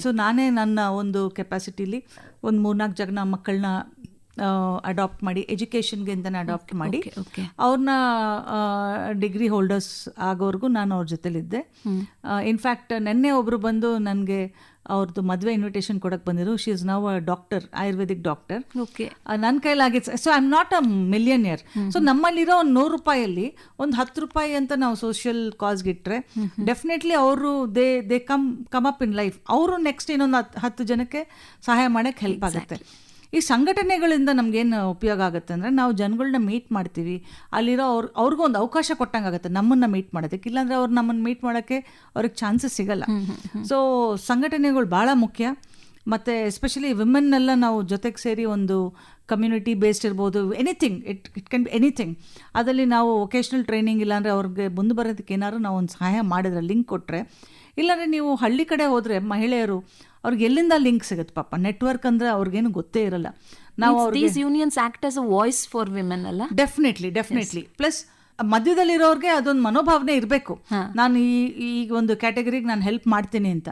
So ನಾನೇ ನನ್ನ ಒಂದು ಕೆಪಾಸಿಟಿಲಿ ಒಂದು 3-4 ಜನ ಮಕ್ಕಳನ್ನ ಅಡಾಪ್ಟ್ ಮಾಡಿ, ಎಜುಕೇಷನ್ಗೆ ಅಂತಲೇ ಅಡಾಪ್ಟ್ ಮಾಡಿ ಅವ್ರನ್ನ ಡಿಗ್ರಿ ಹೋಲ್ಡರ್ಸ್ ಆಗೋವರೆಗೂ ನಾನು ಅವ್ರ ಜೊತೆಲಿದ್ದೆ. ಇನ್ಫ್ಯಾಕ್ಟ್ ನೆನ್ನೆ ಒಬ್ಬರು ಬಂದು ನನಗೆ ಅವ್ರದ್ದು ಮದುವೆ ಇನ್ವಿಟೇಷನ್ ಕೊಡಕ್ಕೆ ಬಂದಿದ್ರು. She is now a doctor, Ayurvedic doctor. ನನ್ನ ಕೈಲಾಗಿತ್ತು. So I am not a millionaire. So ನಮ್ಮಲ್ಲಿರೋ ಒಂದು 100 ರೂಪಾಯಲ್ಲಿ ಒಂದು 10 ರೂಪಾಯಿ ಅಂತ ನಾವು ಸೋಷಿಯಲ್ ಕಾಸ್ಗೆ ಇಟ್ಟರೆ ಡೆಫಿನೆಟ್ಲಿ ಅವರು they come up in life. ಅವರು ನೆಕ್ಸ್ಟ್ ಇನ್ನೊಂದು 10 ಜನಕ್ಕೆ ಸಹಾಯ ಮಾಡೋಕ್ಕೆ ಹೆಲ್ಪ್ ಆಗುತ್ತೆ. ಈ ಸಂಘಟನೆಗಳಿಂದ ನಮಗೇನು ಉಪಯೋಗ ಆಗುತ್ತೆ ಅಂದರೆ, ನಾವು ಜನಗಳನ್ನ ಮೀಟ್ ಮಾಡ್ತೀವಿ, ಅಲ್ಲಿರೋ ಅವ್ರಿಗೂ ಒಂದು ಅವಕಾಶ ಕೊಟ್ಟಂಗೆ ಆಗುತ್ತೆ ನಮ್ಮನ್ನು ಮೀಟ್ ಮಾಡೋದಕ್ಕೆ. ಇಲ್ಲಾಂದರೆ ಅವ್ರು ನಮ್ಮನ್ನು ಮೀಟ್ ಮಾಡೋಕ್ಕೆ ಅವ್ರಿಗೆ ಚಾನ್ಸಸ್ ಸಿಗಲ್ಲ. ಸೊ ಸಂಘಟನೆಗಳು ಭಾಳ ಮುಖ್ಯ. ಮತ್ತು ಎಸ್ಪೆಷಲಿ ವಿಮೆನ್ನೆಲ್ಲ ನಾವು ಜೊತೆಗೆ ಸೇರಿ ಒಂದು ಕಮ್ಯುನಿಟಿ ಬೇಸ್ಡ್ ಇರ್ಬೋದು, anything, it can be anything. ಅದರಲ್ಲಿ ನಾವು ವೊಕೇಶ್ನಲ್ ಟ್ರೈನಿಂಗ್, ಇಲ್ಲಾಂದರೆ ಅವ್ರಿಗೆ ಮುಂದೆ ಬರೋದಕ್ಕೆ ಏನಾದ್ರು ನಾವು ಒಂದು ಸಹಾಯ ಮಾಡಿದ್ರೆ, ಲಿಂಕ್ ಕೊಟ್ಟರೆ. ಇಲ್ಲಾಂದರೆ ನೀವು ಹಳ್ಳಿ ಕಡೆ ಹೋದರೆ ಮಹಿಳೆಯರು, ಅವ್ರಿಗೆ ಎಲ್ಲಿಂದ ಲಿಂಕ್ ಸಿಗುತ್ತೆ ಪಾಪ? ನೆಟ್ವರ್ಕ್ ಅಂದರೆ ಅವ್ರಿಗೇನು ಗೊತ್ತೇ ಇರಲ್ಲ. ನಾವು these unions act as a voice for women ಅಲ್ಲ? ಡೆಫಿನೆಟ್ಲಿ. ಪ್ಲಸ್ ಮಧ್ಯದಲ್ಲಿರೋರಿಗೆ ಅದೊಂದು ಮನೋಭಾವನೆ ಇರಬೇಕು, ನಾನು ಈ ಒಂದು ಕ್ಯಾಟಗರಿಗೆ ನಾನು ಹೆಲ್ಪ್ ಮಾಡ್ತೀನಿ ಅಂತ.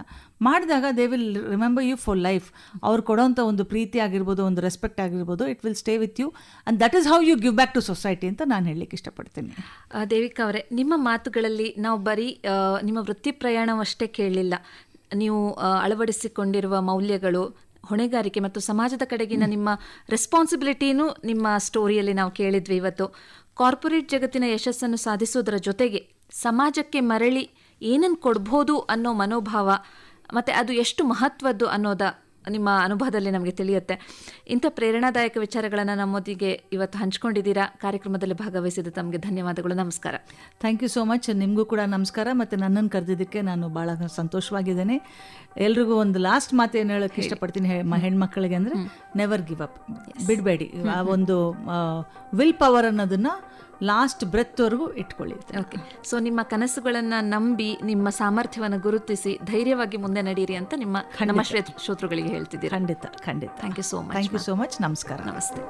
ಮಾಡಿದಾಗ they will remember you for life. ಅವ್ರು ಕೊಡೋಂಥ ಒಂದು ಪ್ರೀತಿ ಆಗಿರ್ಬೋದು, ಒಂದು ರೆಸ್ಪೆಕ್ಟ್ ಆಗಿರ್ಬೋದು, it will stay with you and that is how you give back to society ಅಂತ ನಾನು ಹೇಳಲಿಕ್ಕೆ ಇಷ್ಟಪಡ್ತೀನಿ. ದೇವಿಕಾ ಅವರೇ, ನಿಮ್ಮ ಮಾತುಗಳಲ್ಲಿ ನಾವು ಬರೀ ನಿಮ್ಮ ವೃತ್ತಿ ಪ್ರಯಾಣವಷ್ಟೇ ಕೇಳಲಿಲ್ಲ, ನೀವು ಅಳವಡಿಸಿಕೊಂಡಿರುವ ಮೌಲ್ಯಗಳು, ಹೊಣೆಗಾರಿಕೆ ಮತ್ತು ಸಮಾಜದ ಕಡೆಗಿನ ನಿಮ್ಮ ರೆಸ್ಪಾನ್ಸಿಬಿಲಿಟಿನೂ ನಿಮ್ಮ ಸ್ಟೋರಿಯಲ್ಲಿ ನಾವು ಕೇಳಿದ್ವಿ. ಇವತ್ತು ಕಾರ್ಪೊರೇಟ್ ಜಗತ್ತಿನ ಯಶಸ್ಸನ್ನು ಸಾಧಿಸೋದರ ಜೊತೆಗೆ ಸಮಾಜಕ್ಕೆ ಮರಳಿ ಏನನ್ನು ಕೊಡ್ಬೋದು ಅನ್ನೋ ಮನೋಭಾವ ಮತ್ತು ಅದು ಎಷ್ಟು ಮಹತ್ವದ್ದು ಅನ್ನೋದ ನಿಮ್ಮ ಅನುಭವದಲ್ಲಿ ನಮಗೆ ತಿಳಿಯುತ್ತೆ. ಇಂಥ ಪ್ರೇರಣಾದಾಯಕ ವಿಚಾರಗಳನ್ನು ನಮ್ಮೊಂದಿಗೆ ಇವತ್ತು ಹಂಚ್ಕೊಂಡಿದ್ದೀರಾ. ಕಾರ್ಯಕ್ರಮದಲ್ಲಿ ಭಾಗವಹಿಸಿದ ತಮಗೆ ಧನ್ಯವಾದಗಳು. ನಮಸ್ಕಾರ. Thank you so much. ನಿಮಗೂ ಕೂಡ ನಮಸ್ಕಾರ. ಮತ್ತು ನನ್ನನ್ನು ಕರೆದಿದ್ದಕ್ಕೆ ನಾನು ಭಾಳ ಸಂತೋಷವಾಗಿದ್ದೇನೆ. ಎಲ್ರಿಗೂ ಒಂದು ಲಾಸ್ಟ್ ಮಾತು ಏನು ಹೇಳೋಕ್ಕೆ ಇಷ್ಟಪಡ್ತೀನಿ ಹೆಣ್ಮಕ್ಳಿಗೆ ಅಂದರೆ, ನೆವರ್ ಗಿವ್ ಅಪ್, ಬಿಡಬೇಡಿ. ಆ ಒಂದು ವಿಲ್ ಪವರ್ ಅನ್ನೋದನ್ನು ಲಾಸ್ಟ್ ಬ್ರೆತ್ವರೆಗೂ ಇಟ್ಕೊಳ್ಳಿ. ಓಕೆ. ಸೊ ನಿಮ್ಮ ಕನಸುಗಳನ್ನು ನಂಬಿ, ನಿಮ್ಮ ಸಾಮರ್ಥ್ಯವನ್ನು ಗುರುತಿಸಿ ಧೈರ್ಯವಾಗಿ ಮುಂದೆ ನಡೀರಿ ಅಂತ ನಮ್ಮ ಶ್ರೋತೃಗಳಿಗೆ ಹೇಳ್ತಿದ್ದೀರಿ. ಖಂಡಿತ. Thank you so much. Thank you so much. ನಮಸ್ಕಾರ. ನಮಸ್ತೆ.